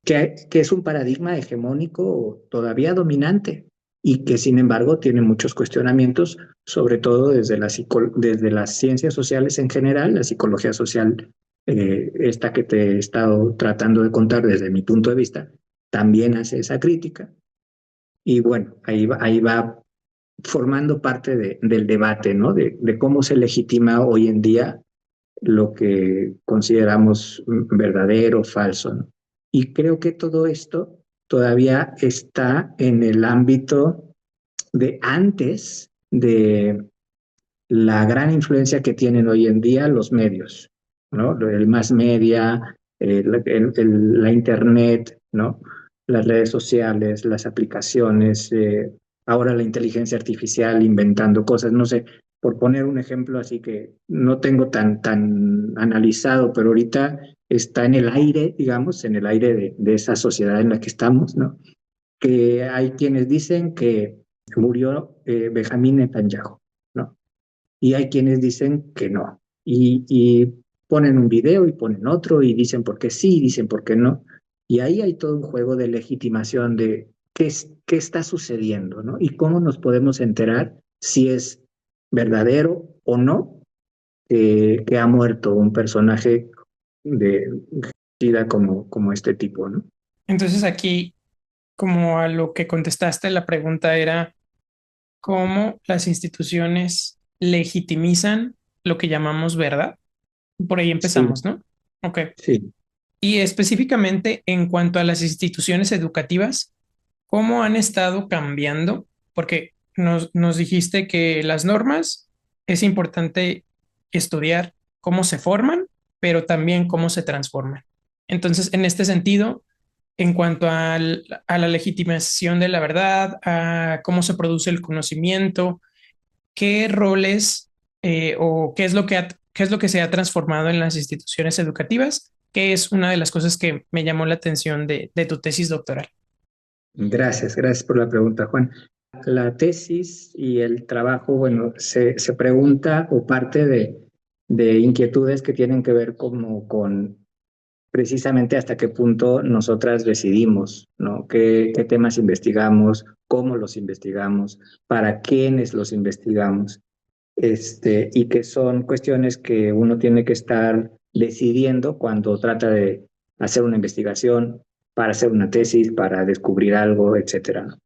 Que es un paradigma hegemónico todavía dominante y que sin embargo tiene muchos cuestionamientos, sobre todo desde las ciencias sociales en general, la psicología social, esta que te he estado tratando de contar desde mi punto de vista, también hace esa crítica. Y bueno, ahí va formando parte del debate, ¿no? De cómo se legitima hoy en día lo que consideramos verdadero o falso, ¿no? Y creo que todo esto todavía está en el ámbito de antes de la gran influencia que tienen hoy en día los medios, ¿no? El mass media, la internet, ¿no? Las redes sociales, las aplicaciones, ahora la inteligencia artificial inventando cosas, no sé, por poner un ejemplo así que no tengo tan analizado, pero ahorita está en el aire, digamos, en el aire de esa sociedad en la que estamos, ¿no? Que hay quienes dicen que murió Benjamín Netanyahu, ¿no? Y hay quienes dicen que no. Y ponen un video y ponen otro y dicen por qué sí, dicen por qué no. Y ahí hay todo un juego de legitimación de qué está sucediendo, ¿no? Y cómo nos podemos enterar si es verdadero o no que ha muerto un personaje de vida como este tipo, ¿no? Entonces aquí, como a lo que contestaste, la pregunta era cómo las instituciones legitimizan lo que llamamos verdad. Por ahí empezamos, Sí, ¿no? Ok. sí. Y específicamente en cuanto a las instituciones educativas, ¿cómo han estado cambiando? Porque nos dijiste que las normas es importante estudiar cómo se forman, pero también cómo se transforman. Entonces, en este sentido, en cuanto a la legitimación de la verdad, a cómo se produce el conocimiento, qué roles o qué es lo que qué es lo que se ha transformado en las instituciones educativas, que es una de las cosas que me llamó la atención de tu tesis doctoral. Gracias por la pregunta, Juan. La tesis y el trabajo, bueno, se pregunta o parte de inquietudes que tienen que ver como con precisamente hasta qué punto nosotras decidimos, ¿no? ¿Qué temas investigamos? ¿Cómo los investigamos? ¿Para quiénes los investigamos? Y que son cuestiones que uno tiene que estar decidiendo cuando trata de hacer una investigación, para hacer una tesis, para descubrir algo, etcétera, ¿no?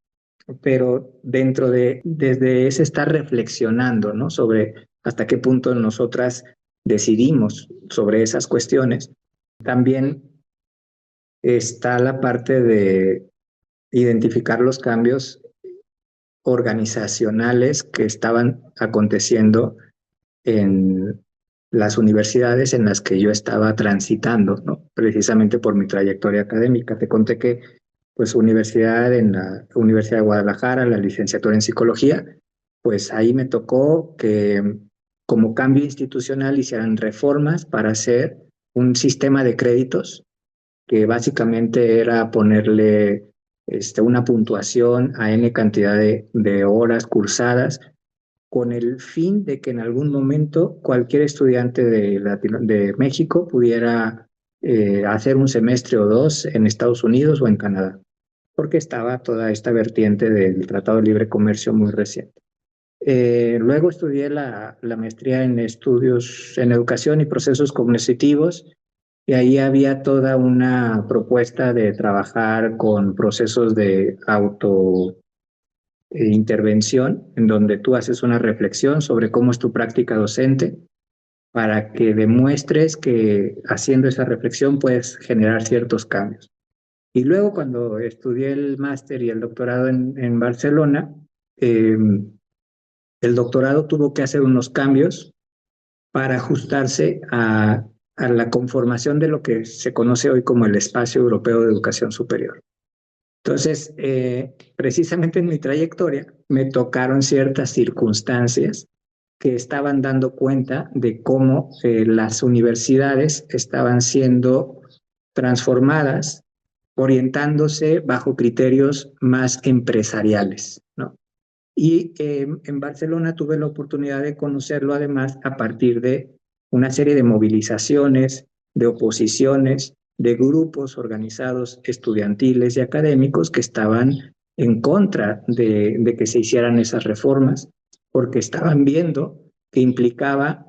Pero desde ese estar reflexionando, ¿no? Sobre hasta qué punto nosotras decidimos sobre esas cuestiones, también está la parte de identificar los cambios organizacionales que estaban aconteciendo en las universidades en las que yo estaba transitando, ¿no? Precisamente por mi trayectoria académica. Te conté que, pues, en la Universidad de Guadalajara, la licenciatura en psicología, pues ahí me tocó que como cambio institucional hicieran reformas para hacer un sistema de créditos que básicamente era ponerle una puntuación a N cantidad de horas cursadas con el fin de que en algún momento cualquier estudiante de México pudiera hacer un semestre o dos en Estados Unidos o en Canadá, porque estaba toda esta vertiente del Tratado de Libre Comercio muy reciente. Luego estudié la maestría en estudios en educación y procesos cognitivos y ahí había toda una propuesta de trabajar con procesos de auto intervención en donde tú haces una reflexión sobre cómo es tu práctica docente para que demuestres que haciendo esa reflexión puedes generar ciertos cambios. Y luego cuando estudié el máster y el doctorado en Barcelona, eh, el doctorado tuvo que hacer unos cambios para ajustarse a la conformación de lo que se conoce hoy como el Espacio Europeo de Educación Superior. Entonces, precisamente en mi trayectoria me tocaron ciertas circunstancias que estaban dando cuenta de cómo las universidades estaban siendo transformadas, orientándose bajo criterios más empresariales, ¿no? Y en Barcelona tuve la oportunidad de conocerlo además a partir de una serie de movilizaciones, de oposiciones, de grupos organizados estudiantiles y académicos que estaban en contra de que se hicieran esas reformas, porque estaban viendo que implicaba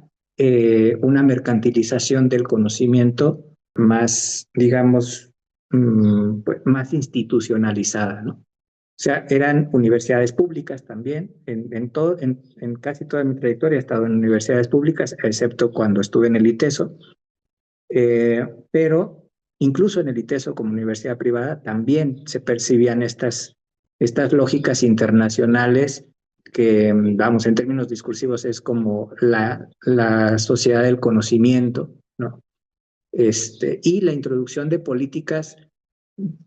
una mercantilización del conocimiento más, digamos, pues, más institucionalizada, ¿no? O sea, eran universidades públicas también. En casi toda mi trayectoria he estado en universidades públicas, excepto cuando estuve en el ITESO. Pero incluso en el ITESO como universidad privada también se percibían estas lógicas internacionales que, vamos, en términos discursivos es como la sociedad del conocimiento, ¿no? Y la introducción de políticas,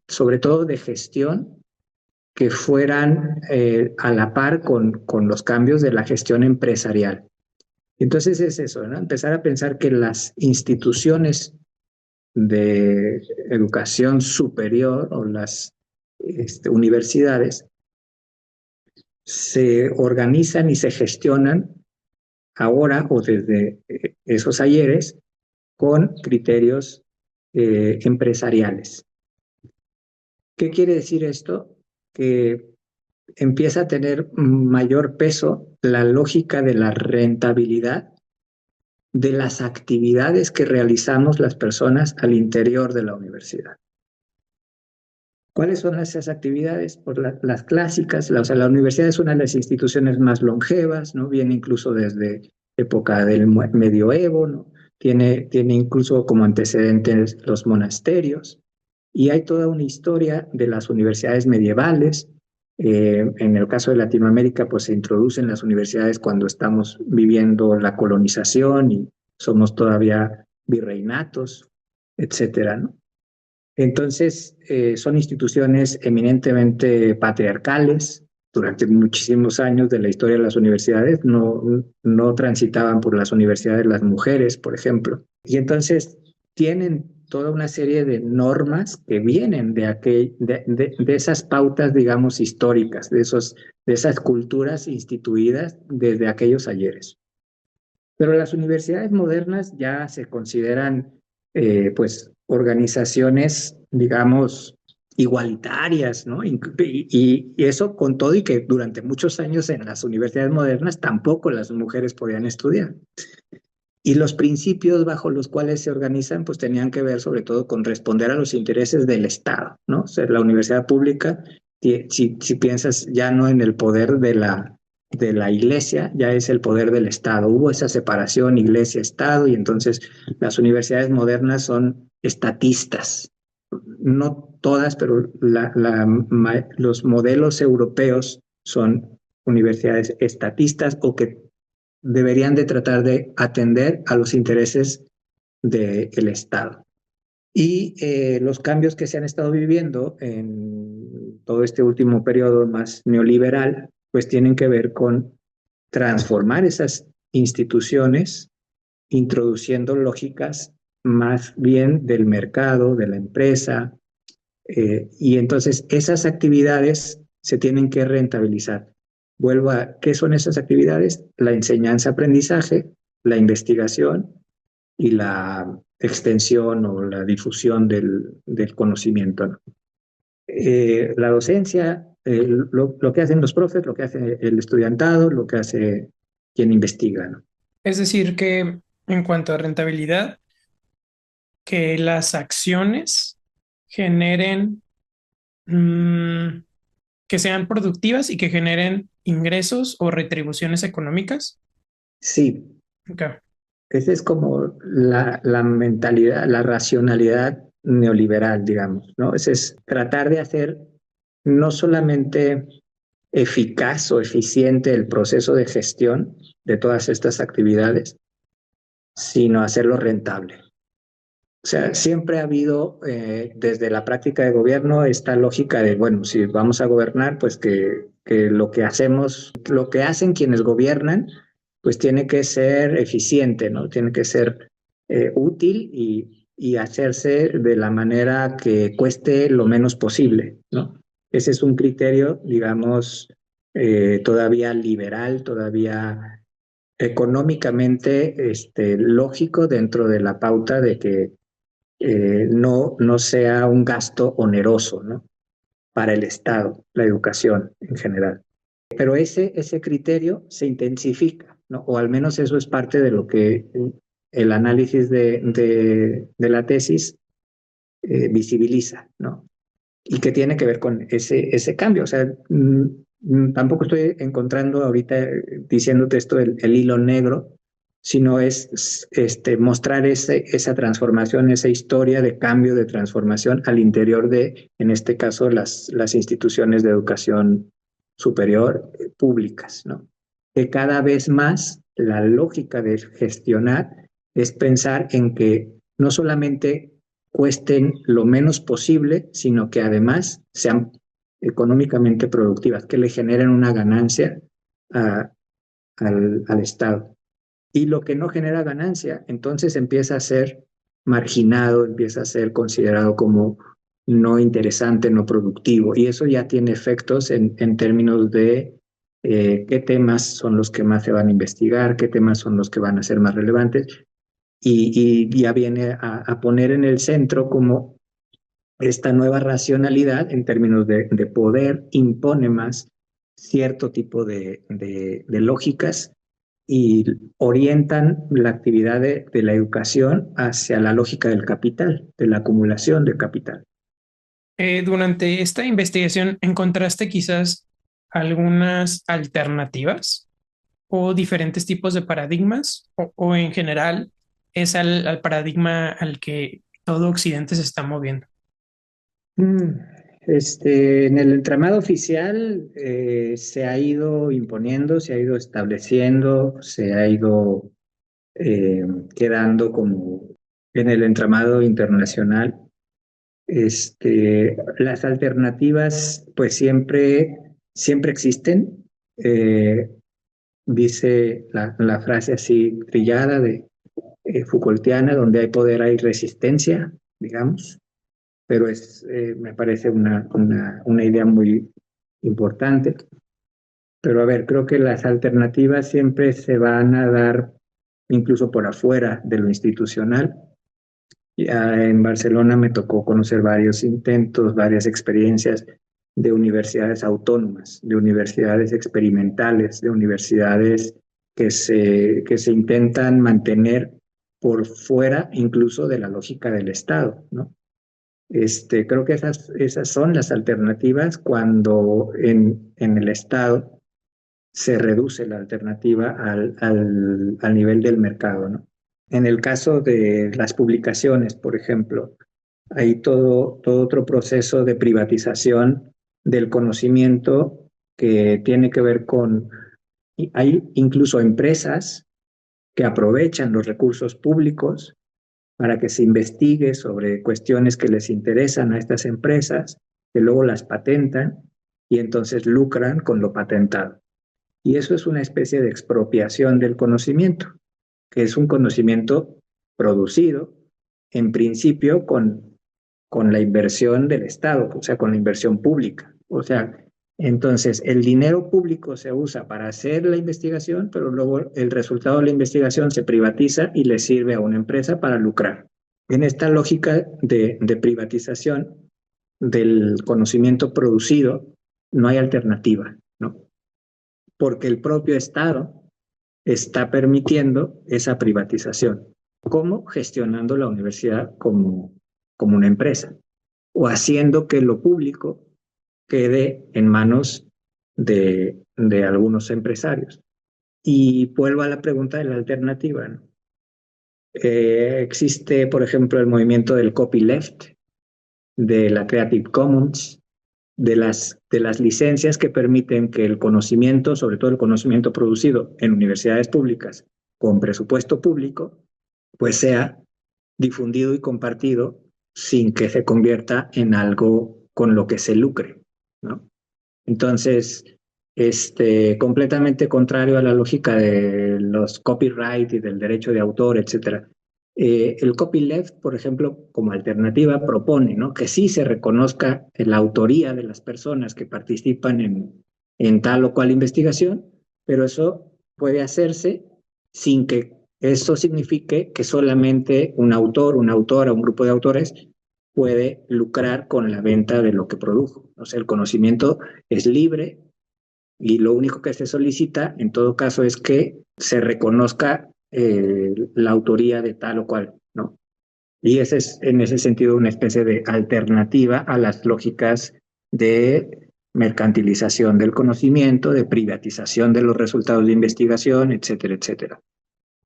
sobre todo de gestión, que fueran a la par con los cambios de la gestión empresarial. Entonces es eso, ¿no? Empezar a pensar que las instituciones de educación superior o las universidades se organizan y se gestionan ahora o desde esos ayeres con criterios empresariales. ¿Qué quiere decir esto? Que empieza a tener mayor peso la lógica de la rentabilidad de las actividades que realizamos las personas al interior de la universidad. ¿Cuáles son esas actividades? Pues las clásicas, o sea, la universidad es una de las instituciones más longevas, ¿no? Viene incluso desde época del medioevo, ¿no? Tiene incluso como antecedentes los monasterios, y hay toda una historia de las universidades medievales. En el caso de Latinoamérica, pues se introducen las universidades cuando estamos viviendo la colonización y somos todavía virreinatos, etcétera, ¿no? Entonces, son instituciones eminentemente patriarcales. Durante muchísimos años de la historia de las universidades no transitaban por las universidades las mujeres, por ejemplo. Y entonces tienen toda una serie de normas que vienen de esas pautas, digamos, históricas, de esas culturas instituidas desde aquellos ayeres. Pero las universidades modernas ya se consideran, pues, organizaciones, digamos, igualitarias, ¿no? Y eso con todo y que durante muchos años en las universidades modernas tampoco las mujeres podían estudiar. Y los principios bajo los cuales se organizan, pues tenían que ver sobre todo con responder a los intereses del Estado, ¿no? O sea, la universidad pública, si piensas ya no en el poder de la iglesia, ya es el poder del Estado. Hubo esa separación iglesia-Estado y entonces las universidades modernas son estatistas. No todas, pero los modelos europeos son universidades estatistas o que deberían de tratar de atender a los intereses del Estado. Y los cambios que se han estado viviendo en todo este último periodo más neoliberal, pues tienen que ver con transformar esas instituciones, introduciendo lógicas más bien del mercado, de la empresa, y entonces esas actividades se tienen que rentabilizar. Vuelvo a, ¿qué son esas actividades? La enseñanza-aprendizaje, la investigación y la extensión o la difusión del conocimiento, ¿no? La docencia, lo que hacen los profes, lo que hace el estudiantado, lo que hace quien investiga, ¿no? Es decir, que en cuanto a rentabilidad, que las acciones generen, que sean productivas y que generen ingresos o retribuciones económicas. Sí, Okay. esa es como la mentalidad, la racionalidad neoliberal, digamos, ¿no? Es tratar de hacer no solamente eficaz o eficiente el proceso de gestión de todas estas actividades, sino hacerlo rentable. O sea, siempre ha habido desde la práctica de gobierno esta lógica de, bueno, si vamos a gobernar, pues que lo que hacemos, lo que hacen quienes gobiernan, pues tiene que ser eficiente, ¿no? Tiene que ser útil y hacerse de la manera que cueste lo menos posible, ¿no? Ese es un criterio, digamos, todavía liberal, todavía económicamente lógico dentro de la pauta de que no sea un gasto oneroso, ¿no? Para el Estado, la educación en general. Pero ese criterio se intensifica, ¿no? O al menos eso es parte de lo que el análisis de la tesis visibiliza, ¿no? Y que tiene que ver con ese cambio. O sea, tampoco estoy encontrando ahorita diciéndote esto el hilo negro, sino es mostrar esa transformación, esa historia de cambio, de transformación al interior de, en este caso, las instituciones de educación superior públicas, ¿no? Que cada vez más la lógica de gestionar es pensar en que no solamente cuesten lo menos posible, sino que además sean económicamente productivas, que le generen una ganancia al Estado. Y lo que no genera ganancia, entonces empieza a ser marginado, empieza a ser considerado como no interesante, no productivo. Y eso ya tiene efectos en términos de qué temas son los que más se van a investigar, qué temas son los que van a ser más relevantes. Y ya viene a poner en el centro como esta nueva racionalidad en términos de poder impone más cierto tipo de lógicas y orientan la actividad de la educación hacia la lógica del capital, de la acumulación de capital. Durante esta investigación, ¿encontraste quizás algunas alternativas o diferentes tipos de paradigmas? O en general es al paradigma al que todo Occidente se está moviendo? Mm, en el entramado oficial se ha ido imponiendo, se ha ido estableciendo, se ha ido eh, quedando como en el entramado internacional. Las alternativas pues siempre existen. Dice la frase así trillada de Foucaultiana, donde hay poder hay resistencia, digamos, pero me parece una idea muy importante. Pero a ver, creo que las alternativas siempre se van a dar incluso por afuera de lo institucional. Ya en Barcelona me tocó conocer varios intentos, varias experiencias de universidades autónomas, de universidades experimentales, de universidades que se intentan mantener por fuera incluso de la lógica del Estado, ¿no? Creo que esas son las alternativas cuando en el Estado se reduce la alternativa al nivel del mercado, ¿no? En el caso de las publicaciones, por ejemplo, hay todo otro proceso de privatización del conocimiento que tiene que ver con, hay incluso empresas que aprovechan los recursos públicos para que se investigue sobre cuestiones que les interesan a estas empresas, que luego las patentan y entonces lucran con lo patentado. Y eso es una especie de expropiación del conocimiento, que es un conocimiento producido en principio con la inversión del Estado, o sea, con la inversión pública. O sea, entonces el dinero público se usa para hacer la investigación, pero luego el resultado de la investigación se privatiza y le sirve a una empresa para lucrar. En esta lógica de privatización del conocimiento producido, no hay alternativa, ¿no? Porque el propio Estado está permitiendo esa privatización. ¿Cómo? Gestionando la universidad como una empresa o haciendo que lo público quede en manos de algunos empresarios. Y vuelvo a la pregunta de la alternativa, ¿no? Existe, por ejemplo, el movimiento del copyleft, de la Creative Commons, de las licencias que permiten que el conocimiento, sobre todo el conocimiento producido en universidades públicas con presupuesto público, pues sea difundido y compartido sin que se convierta en algo con lo que se lucre, ¿no? Entonces, completamente contrario a la lógica de los copyright y del derecho de autor, etcétera. El copyleft, por ejemplo, como alternativa propone, ¿no?, que sí se reconozca la autoría de las personas que participan en tal o cual investigación, pero eso puede hacerse sin que eso signifique que solamente un autor, una autora, un grupo de autores puede lucrar con la venta de lo que produjo. O sea, el conocimiento es libre y lo único que se solicita en todo caso es que se reconozca la autoría de tal o cual, ¿no? Y ese es en ese sentido una especie de alternativa a las lógicas de mercantilización del conocimiento, de privatización de los resultados de investigación, etcétera, etcétera.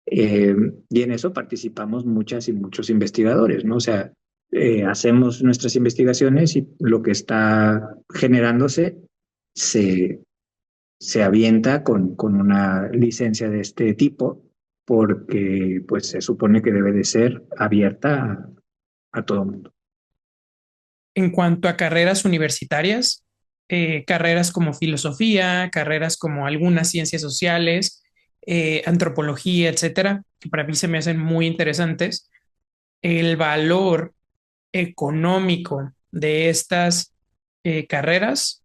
Y en eso participamos muchas y muchos investigadores, ¿no? O sea, hacemos nuestras investigaciones y lo que está generándose se, se avienta con una licencia de este tipo porque pues se supone que debe de ser abierta a todo el mundo. En cuanto a carreras universitarias, carreras como filosofía, carreras como algunas ciencias sociales, antropología, etcétera, que para mí se me hacen muy interesantes. El valor económico de estas carreras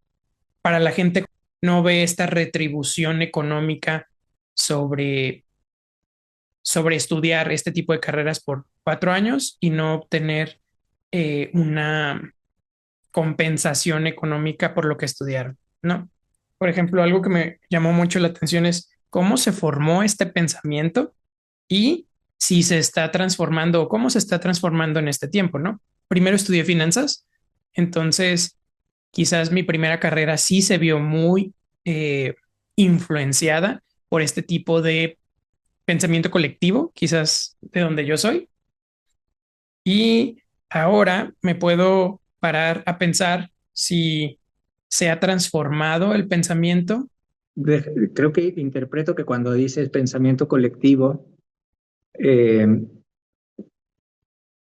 para la gente que no ve esta retribución económica sobre, sobre estudiar este tipo de carreras por 4 años y no obtener una compensación económica por lo que estudiaron, ¿no? Por ejemplo, algo que me llamó mucho la atención es cómo se formó este pensamiento y si se está transformando o cómo se está transformando en este tiempo, ¿no? Primero estudié finanzas, entonces quizás mi primera carrera sí se vio muy eh, influenciada por este tipo de pensamiento colectivo, quizás de donde yo soy. Y ahora me puedo parar a pensar si se ha transformado el pensamiento. Creo que interpreto que cuando dices pensamiento colectivo, eh,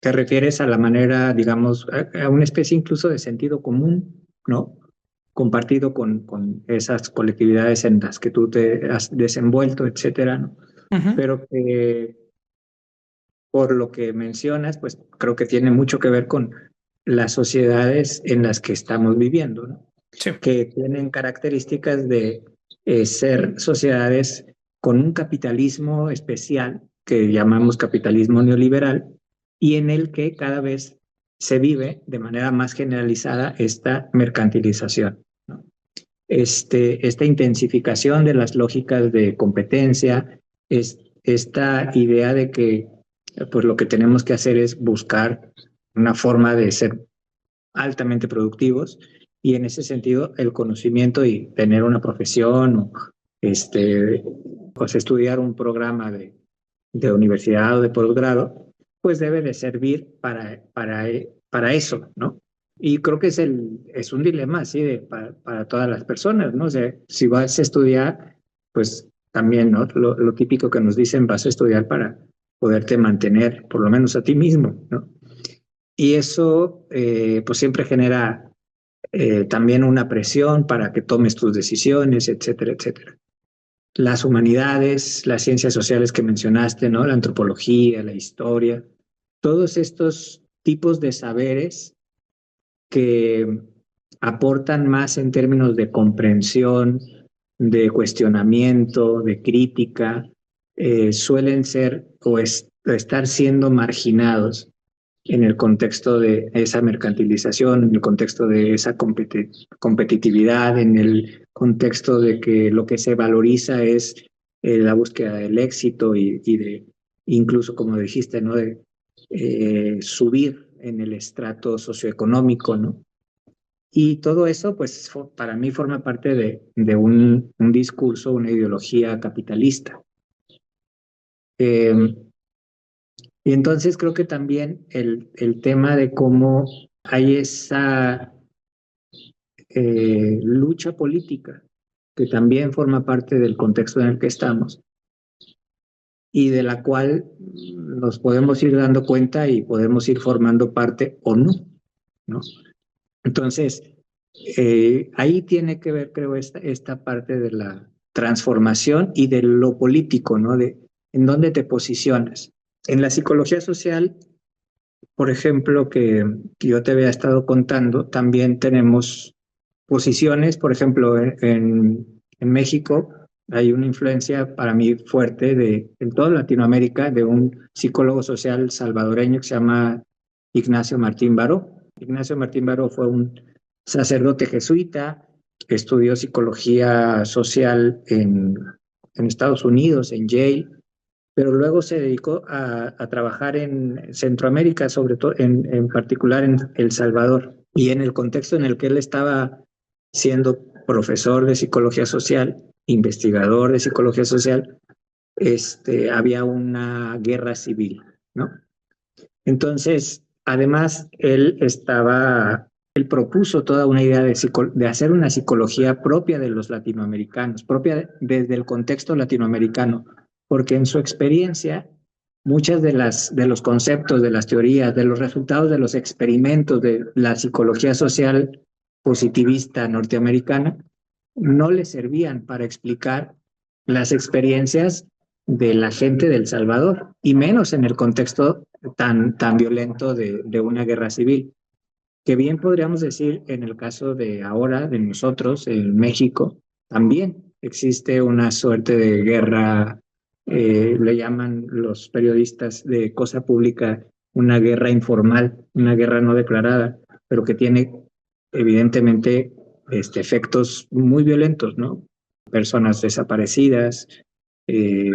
te refieres a la manera, digamos, a una especie incluso de sentido común, ¿no? Compartido con esas colectividades en las que tú te has desenvuelto, etcétera, ¿no? Ujú. Pero que por lo que mencionas, pues creo que tiene mucho que ver con las sociedades en las que estamos viviendo, ¿no?, Sí. que tienen características de ser sociedades con un capitalismo especial que llamamos capitalismo neoliberal y en el que cada vez se vive de manera más generalizada esta mercantilización, ¿no? Esta intensificación de las lógicas de competencia, esta idea de que pues lo que tenemos que hacer es buscar una forma de ser altamente productivos y en ese sentido el conocimiento y tener una profesión o pues estudiar un programa de universidad o de posgrado, pues debe de servir para eso, ¿no? Y creo que es un dilema así para todas las personas, ¿no? O sea, si vas a estudiar, pues también, ¿no? Lo típico que nos dicen, vas a estudiar para poderte mantener, por lo menos a ti mismo, ¿no? Y eso, pues siempre genera también una presión para que tomes tus decisiones, etcétera, etcétera. Las humanidades, las ciencias sociales que mencionaste, ¿no? La antropología, la historia, todos estos tipos de saberes que aportan más en términos de comprensión, de cuestionamiento, de crítica, suelen ser estar siendo marginados en el contexto de esa mercantilización, en el contexto de esa competitividad, en el contexto de que lo que se valoriza es la búsqueda del éxito y de, incluso como dijiste, ¿no?, de subir en el estrato socioeconómico, ¿no? Y todo eso, pues para mí forma parte de un discurso, una ideología capitalista. Eh, y entonces creo que también el tema de cómo hay esa lucha política, que también forma parte del contexto en el que estamos, y de la cual nos podemos ir dando cuenta y podemos ir formando parte o no, ¿no? Entonces, Ahí tiene que ver, creo, esta parte de la transformación y de lo político, ¿no? De en dónde te posicionas. En la psicología social, por ejemplo, que yo te había estado contando, también tenemos posiciones, por ejemplo, en México hay una influencia para mí fuerte en toda Latinoamérica de un psicólogo social salvadoreño que se llama Ignacio Martín Baró. Ignacio Martín Baró fue un sacerdote jesuita que estudió psicología social en Estados Unidos, en Yale, pero luego se dedicó a trabajar en Centroamérica, sobre todo en particular en El Salvador. Y en el contexto en el que él estaba siendo profesor de psicología social, investigador de psicología social, había una guerra civil, ¿no? Entonces, además, él propuso toda una idea de hacer una psicología propia de los latinoamericanos, propia desde el contexto latinoamericano, porque en su experiencia, muchas de los conceptos, de las teorías, de los resultados de los experimentos de la psicología social positivista norteamericana, no le servían para explicar las experiencias de la gente de El Salvador, y menos en el contexto tan violento de una guerra civil, que bien podríamos decir en el caso de ahora, de nosotros, en México, también existe una suerte de guerra, le llaman los periodistas de cosa pública una guerra informal, una guerra no declarada, pero que tiene evidentemente efectos muy violentos, ¿no? Personas desaparecidas, eh,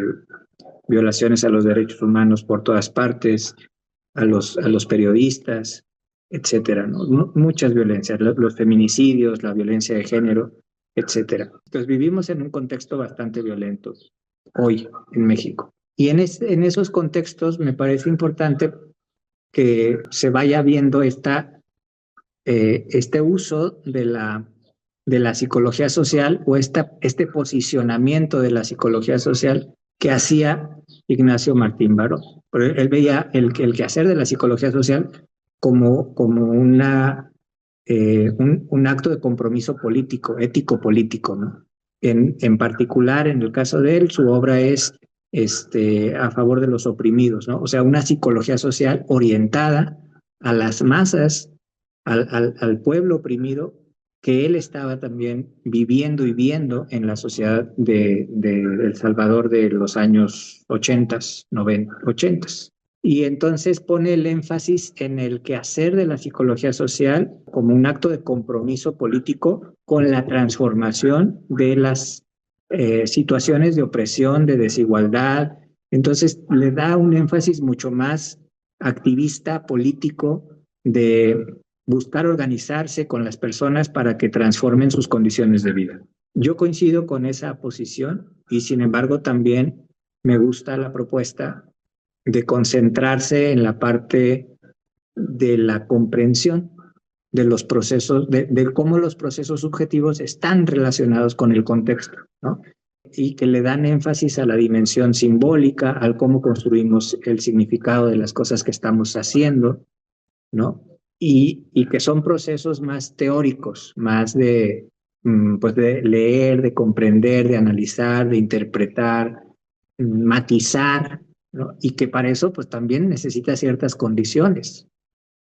violaciones a los derechos humanos por todas partes, a los periodistas, etcétera, ¿no? Muchas violencias, los feminicidios, la violencia de género, etcétera. Entonces vivimos en un contexto bastante violento hoy en México. Y en esos contextos me parece importante que se vaya viendo este uso de la psicología social o este posicionamiento de la psicología social que hacía Ignacio Martín Baró. Él veía el quehacer de la psicología social como un acto de compromiso político, ético-político, ¿no? En particular, en el caso de él, su obra es a favor de los oprimidos, ¿no? O sea, una psicología social orientada a las masas, al pueblo oprimido, que él estaba también viviendo y viendo en la sociedad de El Salvador de los años 80, 90, 80. Y entonces pone el énfasis en el quehacer de la psicología social como un acto de compromiso político con la transformación de las situaciones de opresión, de desigualdad. Entonces le da un énfasis mucho más activista, político, de buscar organizarse con las personas para que transformen sus condiciones de vida. Yo coincido con esa posición y sin embargo también me gusta la propuesta de concentrarse en la parte de la comprensión de los procesos, de cómo los procesos subjetivos están relacionados con el contexto, ¿no? Y que le dan énfasis a la dimensión simbólica, al cómo construimos el significado de las cosas que estamos haciendo, ¿no? Y que son procesos más teóricos, más pues de leer, de comprender, de analizar, de interpretar, matizar, ¿no? Y que para eso pues también necesita ciertas condiciones.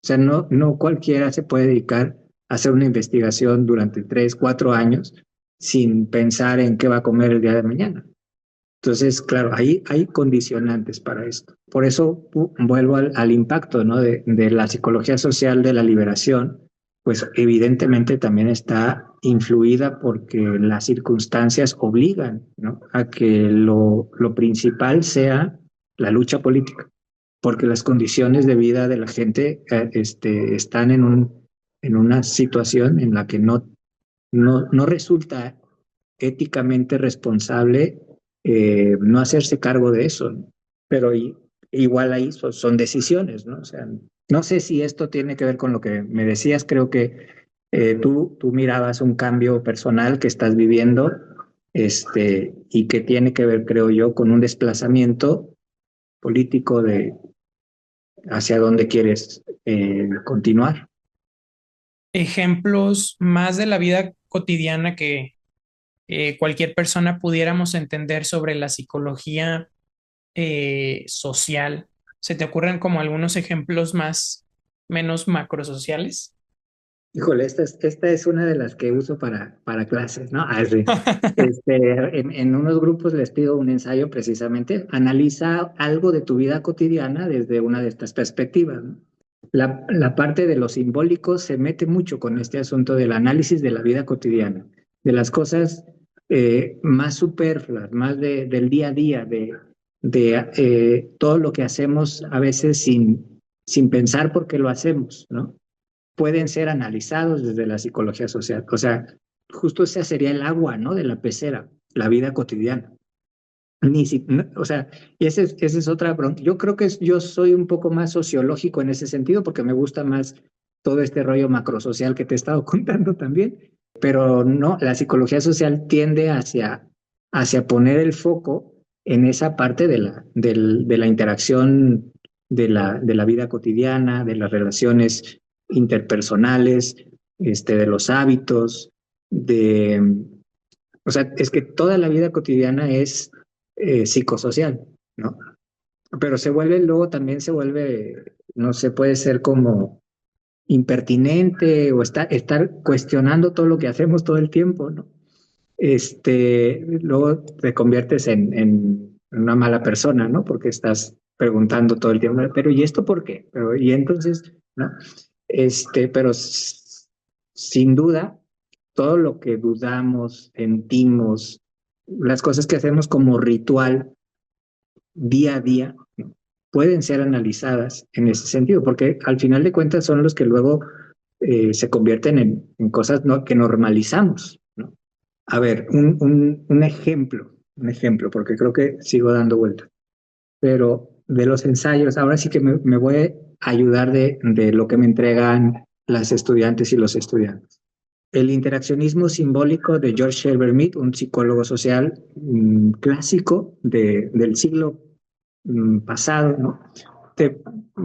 O sea, no cualquiera se puede dedicar a hacer una investigación durante 3, 4 años sin pensar en qué va a comer el día de mañana. Entonces, claro, ahí hay condicionantes para esto. Por eso vuelvo al impacto, ¿no? de la psicología social de la liberación, pues evidentemente también está influida porque las circunstancias obligan, ¿no? a que lo principal sea la lucha política, porque las condiciones de vida de la gente están en una situación en la que no resulta éticamente responsable no hacerse cargo de eso, ¿no? Pero igual ahí son decisiones, ¿no? O sea, no sé si esto tiene que ver con lo que me decías, creo que tú mirabas un cambio personal que estás viviendo y que tiene que ver, creo yo, con un desplazamiento político de hacia dónde quieres continuar. ejemplos más de la vida cotidiana que cualquier persona pudiéramos entender sobre la psicología social? ¿Se te ocurren como algunos ejemplos más, menos macrosociales? Híjole, esta es una de las que uso para clases, ¿no? Sí. En unos grupos les pido un ensayo precisamente, analiza algo de tu vida cotidiana desde una de estas perspectivas, ¿no? La parte de lo simbólico se mete mucho con este asunto del análisis de la vida cotidiana, de las cosas más superfluas, más del día a día, de todo lo que hacemos a veces sin pensar por qué lo hacemos, ¿no? Pueden ser analizados desde la psicología social. O sea, justo ese sería el agua, ¿no? De la pecera, la vida cotidiana. Ni si, no, o sea, y ese es otra bronca. Yo creo que yo soy un poco más sociológico en ese sentido porque me gusta más todo este rollo macrosocial que te he estado contando también, pero no, la psicología social tiende hacia poner el foco en esa parte de la interacción de la vida cotidiana, de las relaciones interpersonales, de los hábitos, o sea, es que toda la vida cotidiana es psicosocial, ¿no? Pero se vuelve, luego también se vuelve, no sé, puede ser como impertinente o estar cuestionando todo lo que hacemos todo el tiempo, ¿no? Luego te conviertes en una mala persona, ¿no? Porque estás preguntando todo el tiempo, pero ¿y esto por qué? Pero, y entonces, ¿no? Pero sin duda, todo lo que dudamos, sentimos, las cosas que hacemos como ritual día a día, ¿no? Pueden ser analizadas en ese sentido, porque al final de cuentas son los que luego se convierten en cosas que normalizamos, ¿no? A ver, un ejemplo, porque creo que sigo dando vueltas, pero de los ensayos, ahora sí que me voy a ayudar de lo que me entregan las estudiantes y los estudiantes. El interaccionismo simbólico de George Herbert Mead, un psicólogo social clásico del siglo pasado, ¿no? Te,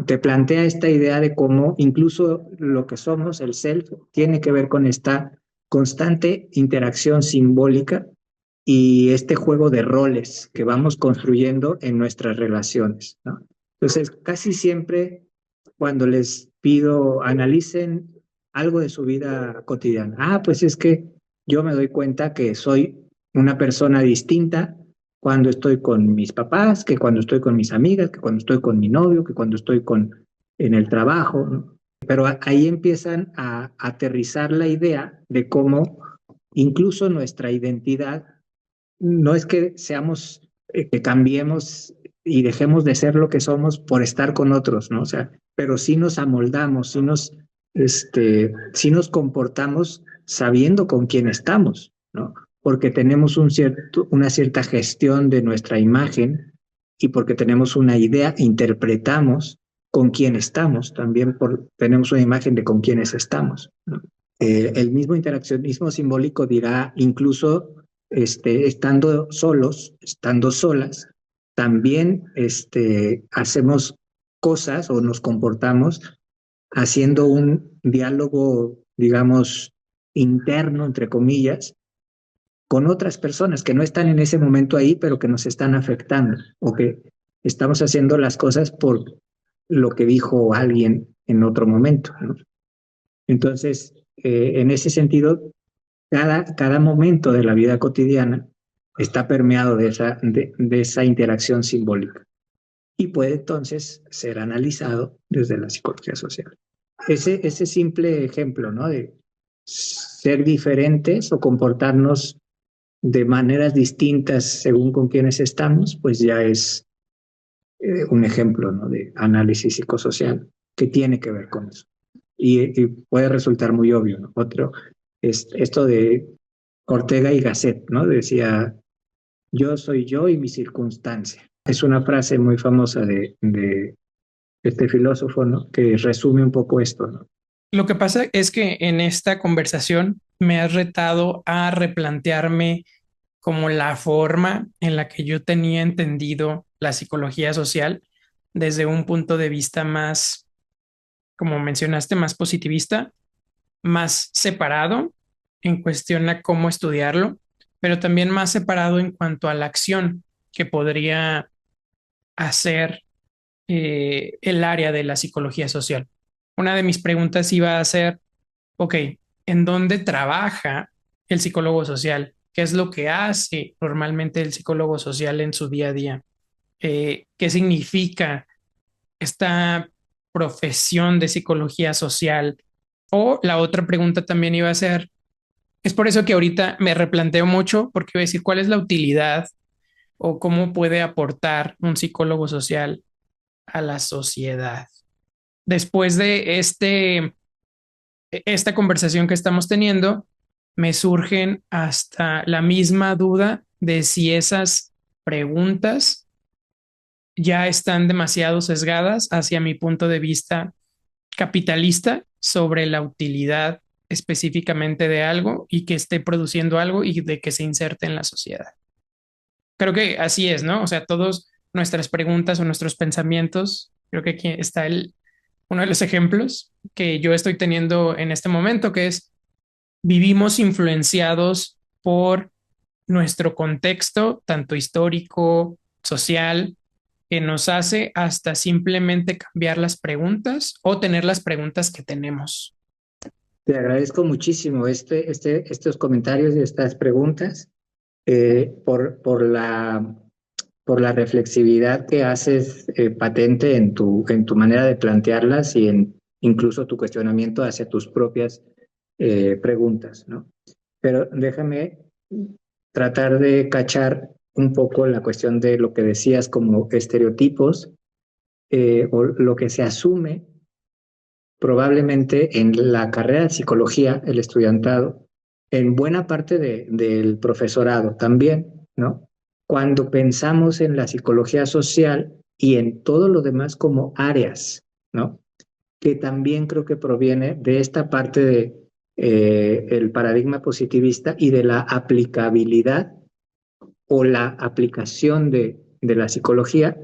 te plantea esta idea de cómo incluso lo que somos, el self, tiene que ver con esta constante interacción simbólica y este juego de roles que vamos construyendo en nuestras relaciones, ¿no? Entonces, casi siempre cuando les pido analicen algo de su vida cotidiana, pues es que yo me doy cuenta que soy una persona distinta cuando estoy con mis papás, que cuando estoy con mis amigas, que cuando estoy con mi novio, que cuando estoy en el trabajo, ¿no? Pero ahí empiezan a aterrizar la idea de cómo incluso nuestra identidad no es que seamos, que cambiemos y dejemos de ser lo que somos por estar con otros, ¿no? O sea, pero sí nos amoldamos, sí nos comportamos sabiendo con quién estamos, ¿no? Porque tenemos una cierta gestión de nuestra imagen y porque tenemos una idea, interpretamos con quién estamos, también tenemos una imagen de con quiénes estamos, ¿no? El mismo interaccionismo simbólico dirá incluso estando solos, estando solas, también hacemos cosas o nos comportamos haciendo un diálogo, digamos, interno, entre comillas, con otras personas que no están en ese momento ahí, pero que nos están afectando o que estamos haciendo las cosas por lo que dijo alguien en otro momento, ¿no? Entonces, en ese sentido, cada momento de la vida cotidiana está permeado de esa interacción simbólica y puede entonces ser analizado desde la psicología social. Ese simple ejemplo, ¿no? De ser diferentes o comportarnos de maneras distintas según con quienes estamos, pues ya es un ejemplo, ¿no? De análisis psicosocial que tiene que ver con eso. Y puede resultar muy obvio, ¿no? Otro es esto de Ortega y Gasset, ¿no? Decía, yo soy yo y mi circunstancia. Es una frase muy famosa de este filósofo, ¿no? Que resume un poco esto, ¿no? Lo que pasa es que en esta conversación me has retado a replantearme como la forma en la que yo tenía entendido la psicología social desde un punto de vista más, como mencionaste, más positivista. más separado en cuestión a cómo estudiarlo, pero también más separado en cuanto a la acción que podría hacer el área de la psicología social. Una de mis preguntas iba a ser, ok, ¿en dónde trabaja el psicólogo social? ¿Qué es lo que hace normalmente el psicólogo social en su día a día? ¿Qué significa esta profesión de psicología social? O la otra pregunta también iba a ser, es por eso que ahorita me replanteo mucho, porque iba a decir, ¿cuál es la utilidad o cómo puede aportar un psicólogo social a la sociedad? Después de esta conversación que estamos teniendo, me surgen hasta la misma duda de si esas preguntas ya están demasiado sesgadas hacia mi punto de vista capitalista sobre la utilidad específicamente de algo y que esté produciendo algo y de que se inserte en la sociedad. Creo que así es, ¿no? O sea, todas nuestras preguntas o nuestros pensamientos, creo que aquí está uno de los ejemplos que yo estoy teniendo en este momento, que es vivimos influenciados por nuestro contexto, tanto histórico, social, que nos hace hasta simplemente cambiar las preguntas o tener las preguntas que tenemos. Te agradezco muchísimo estos comentarios y estas preguntas por la reflexividad que haces patente en tu manera de plantearlas y en incluso tu cuestionamiento hacia tus propias preguntas, ¿no? Pero déjame tratar de cachar un poco la cuestión de lo que decías como estereotipos o lo que se asume probablemente en la carrera de psicología, el estudiantado, en buena parte del profesorado también, ¿no? Cuando pensamos en la psicología social y en todo lo demás como áreas, ¿no? Que también creo que proviene de esta parte de el paradigma positivista y de la aplicabilidad o la aplicación de la psicología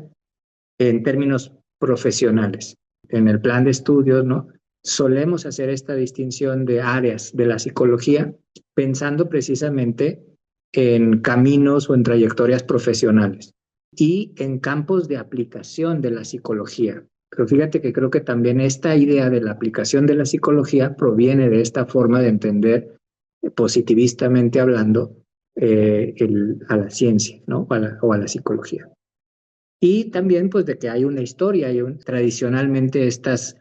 en términos profesionales. En el plan de estudios, ¿no? Solemos hacer esta distinción de áreas de la psicología pensando precisamente en caminos o en trayectorias profesionales y en campos de aplicación de la psicología. Pero fíjate que creo que también esta idea de la aplicación de la psicología proviene de esta forma de entender positivistamente hablando a la ciencia, ¿no? O a la psicología. Y también pues de que hay una historia, tradicionalmente estos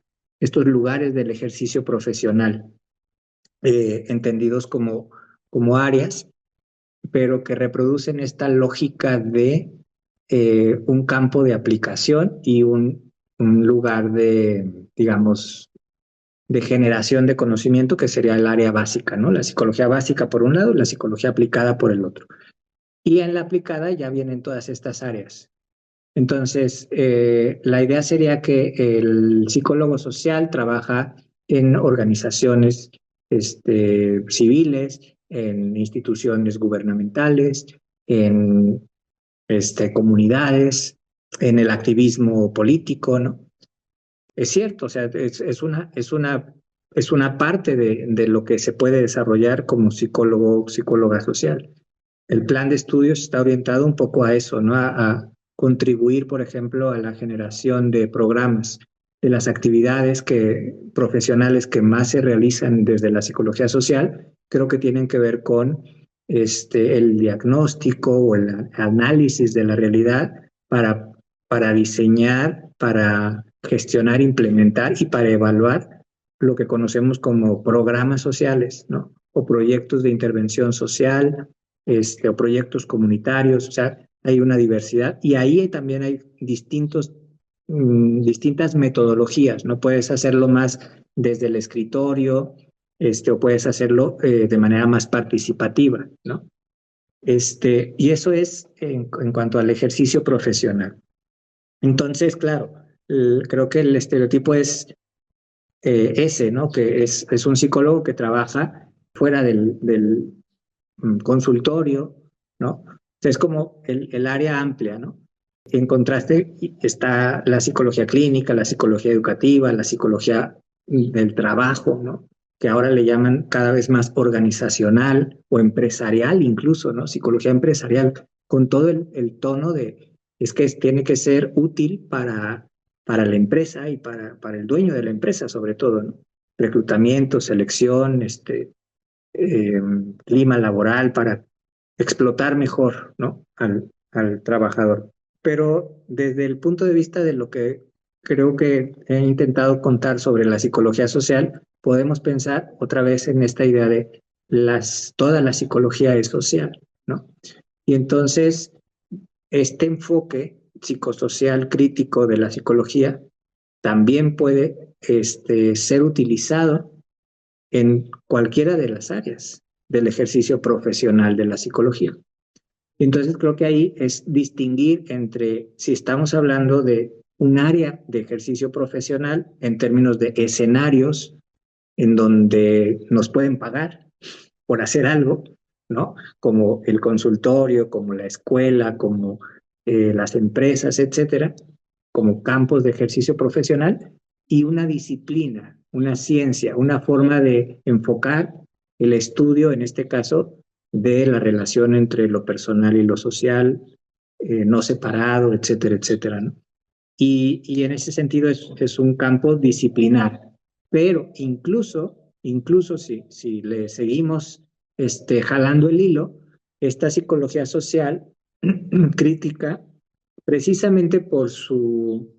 lugares del ejercicio profesional, entendidos como áreas, pero que reproducen esta lógica de un campo de aplicación y un lugar de, digamos, de generación de conocimiento que sería el área básica, ¿no? La psicología básica por un lado, la psicología aplicada por el otro. Y en la aplicada ya vienen todas estas áreas. Entonces, la idea sería que el psicólogo social trabaja en organizaciones civiles, en instituciones gubernamentales, en comunidades, en el activismo político, ¿no? Es cierto, o sea, es una parte de lo que se puede desarrollar como psicólogo o psicóloga social. El plan de estudios está orientado un poco a eso, ¿no? A contribuir, por ejemplo, a la generación de programas, de las actividades profesionales que más se realizan desde la psicología social, creo que tienen que ver con el diagnóstico o el análisis de la realidad para, para diseñar, para gestionar, implementar y para evaluar lo que conocemos como programas sociales, ¿no? O proyectos de intervención social, o proyectos comunitarios, o sea, hay una diversidad y ahí también hay distintas metodologías, ¿no? Puedes hacerlo más desde el escritorio, o puedes hacerlo de manera más participativa, ¿no? Y eso es en cuanto al ejercicio profesional. Entonces, claro, creo que el estereotipo es ese, ¿no? Que es un psicólogo que trabaja fuera del consultorio, ¿no? Es como el área amplia, ¿no? En contraste está la psicología clínica, la psicología educativa, la psicología del trabajo, ¿no? que ahora le llaman cada vez más organizacional o empresarial incluso, ¿no? Psicología empresarial, con todo el tono de, es que tiene que ser útil para la empresa y para el dueño de la empresa sobre todo, ¿no? Reclutamiento, selección, eh, clima laboral para explotar mejor, ¿no? Al trabajador. Pero desde el punto de vista de lo que creo que he intentado contar sobre la psicología social, podemos pensar otra vez en esta idea de toda la psicología es social, ¿no? Y entonces, este enfoque psicosocial crítico de la psicología también puede ser utilizado en cualquiera de las áreas del ejercicio profesional de la psicología. Entonces creo que ahí es distinguir entre si estamos hablando de un área de ejercicio profesional en términos de escenarios en donde nos pueden pagar por hacer algo, ¿no? Como el consultorio, como la escuela, como las empresas, etcétera, como campos de ejercicio profesional, y una disciplina, una ciencia, una forma de enfocar el estudio, en este caso, de la relación entre lo personal y lo social, no separado, etcétera, etcétera, ¿no? Y en ese sentido es un campo disciplinar, pero incluso si le seguimos jalando el hilo, esta psicología social crítica, precisamente por su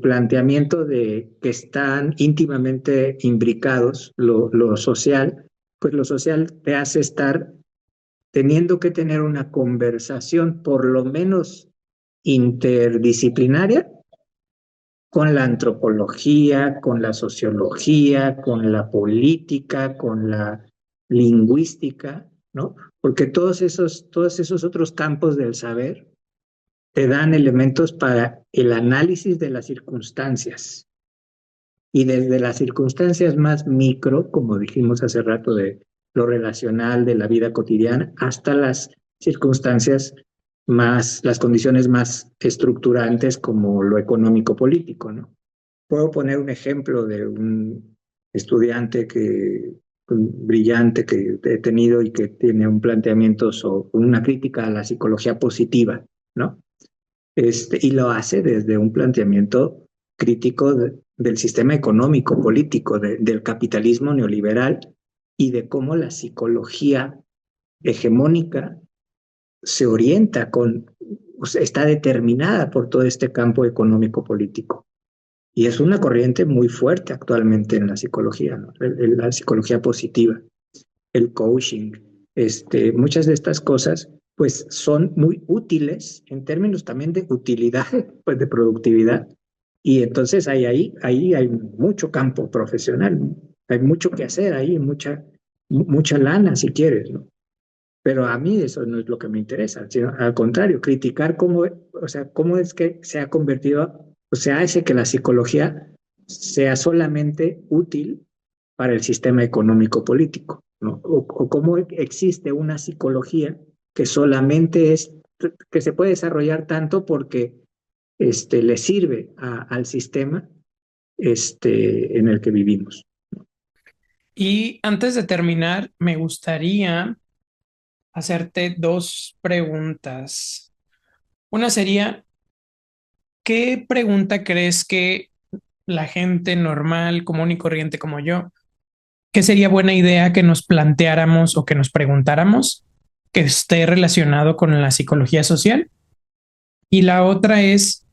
planteamiento de que están íntimamente imbricados lo social, pues lo social te hace estar teniendo que tener una conversación por lo menos interdisciplinaria con la antropología, con la sociología, con la política, con la lingüística, ¿no? Porque todos esos otros campos del saber te dan elementos para el análisis de las circunstancias. Y desde las circunstancias más micro, como dijimos hace rato, de lo relacional, de la vida cotidiana, hasta las circunstancias más, las condiciones más estructurantes como lo económico-político, ¿no? Puedo poner un ejemplo de un estudiante brillante que he tenido y que tiene un planteamiento sobre una crítica a la psicología positiva, ¿no? Y lo hace desde un planteamiento crítico del sistema económico, político, del capitalismo neoliberal y de cómo la psicología hegemónica se orienta o sea, está determinada por todo este campo económico político. Y es una corriente muy fuerte actualmente en la psicología, ¿no? La psicología positiva, el coaching, muchas de estas cosas pues son muy útiles en términos también de utilidad, pues de productividad. Y entonces ahí hay mucho campo profesional, hay mucho que hacer ahí, mucha lana si quieres, ¿no? Pero a mí eso no es lo que me interesa, sino al contrario, criticar o sea, cómo es que se ha convertido, o sea, hace que la psicología sea solamente útil para el sistema económico político, ¿no? O cómo existe una psicología que solamente que se puede desarrollar tanto porque le sirve al sistema en el que vivimos. Y antes de terminar, me gustaría hacerte dos preguntas. Una sería, ¿qué pregunta crees que la gente normal, común y corriente como yo, qué sería buena idea que nos planteáramos o que nos preguntáramos que esté relacionado con la psicología social? Y la otra es,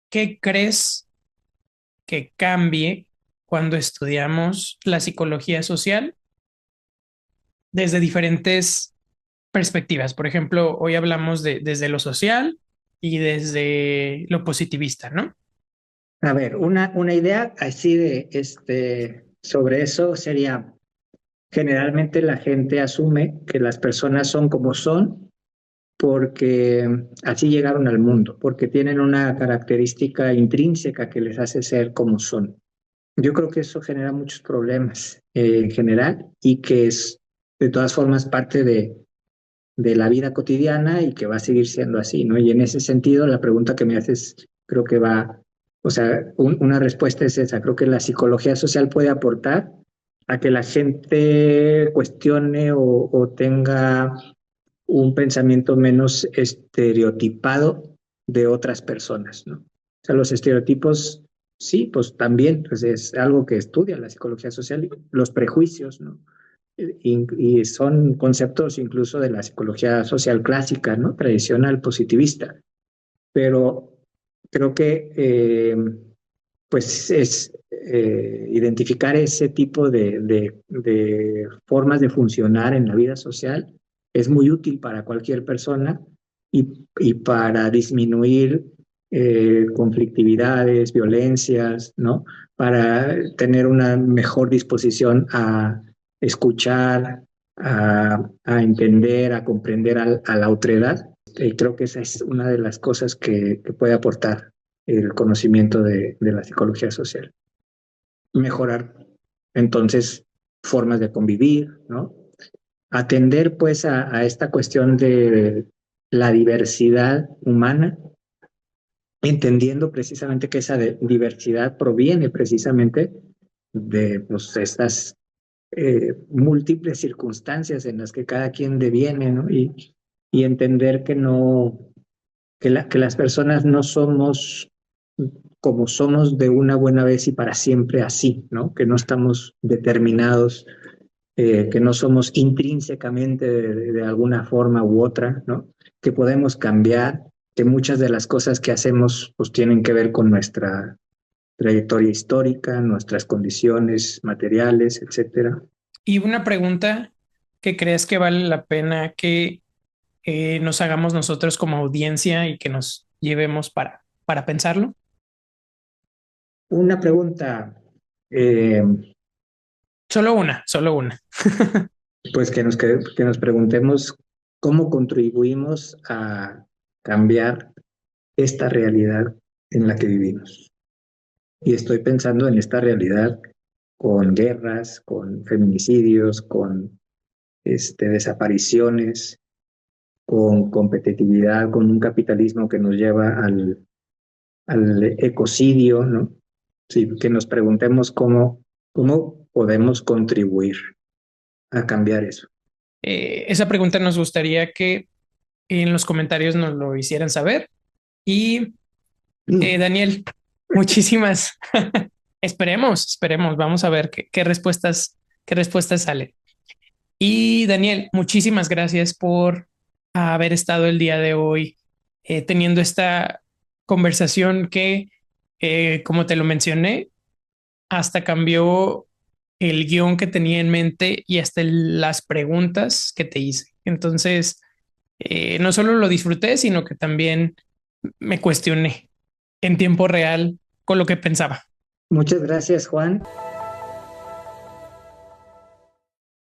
¿qué crees que cambie cuando estudiamos la psicología social desde diferentes perspectivas? Por ejemplo, hoy hablamos desde lo social y desde lo positivista, ¿no? A ver, una idea así sobre eso sería, generalmente la gente asume que las personas son como son porque así llegaron al mundo, porque tienen una característica intrínseca que les hace ser como son. Yo creo que eso genera muchos problemas en general y que es de todas formas parte de la vida cotidiana y que va a seguir siendo así, ¿no? Y en ese sentido, la pregunta que me haces creo que va O sea, una respuesta es esa. Creo que la psicología social puede aportar a que la gente cuestione o tenga un pensamiento menos estereotipado de otras personas, ¿no? O sea, los estereotipos, sí, pues también pues es algo que estudia la psicología social, los prejuicios, ¿no? Y son conceptos incluso de la psicología social clásica, ¿no? Tradicional, positivista. Pero creo que pues es identificar ese tipo de formas de funcionar en la vida social es muy útil para cualquier persona y para disminuir conflictividades, violencias, ¿no? Para tener una mejor disposición a escuchar, a entender, a comprender a la otredad. Creo que esa es una de las cosas que puede aportar el conocimiento de la psicología social. Mejorar entonces formas de convivir, ¿no? Atender pues a esta cuestión de la diversidad humana, entendiendo precisamente que esa diversidad proviene precisamente de pues, estas múltiples circunstancias en las que cada quien deviene, ¿no? Y entender que no, que las personas no somos como somos de una buena vez y para siempre así, ¿no? Que no estamos determinados, que no somos intrínsecamente de alguna forma u otra, ¿no? Que podemos cambiar, que muchas de las cosas que hacemos pues tienen que ver con nuestra trayectoria histórica, nuestras condiciones materiales, etcétera. Y una pregunta que crees que vale la pena que nos hagamos nosotros como audiencia y que nos llevemos para pensarlo. Una pregunta, eh, Solo una. pues que nos preguntemos cómo contribuimos a cambiar esta realidad en la que vivimos. Y estoy pensando en esta realidad con guerras, con feminicidios, con desapariciones, con competitividad, con un capitalismo que nos lleva al ecocidio, ¿no? Sí, que nos preguntemos cómo podemos contribuir a cambiar eso. Esa pregunta nos gustaría que en los comentarios nos lo hicieran saber. Y Daniel, muchísimas. Esperemos, vamos a ver qué respuestas salen. Y Daniel, muchísimas gracias por haber estado el día de hoy teniendo esta conversación que, como te lo mencioné, hasta cambió el guión que tenía en mente y hasta las preguntas que te hice. Entonces, no solo lo disfruté, sino que también me cuestioné en tiempo real con lo que pensaba. Muchas gracias, Juan.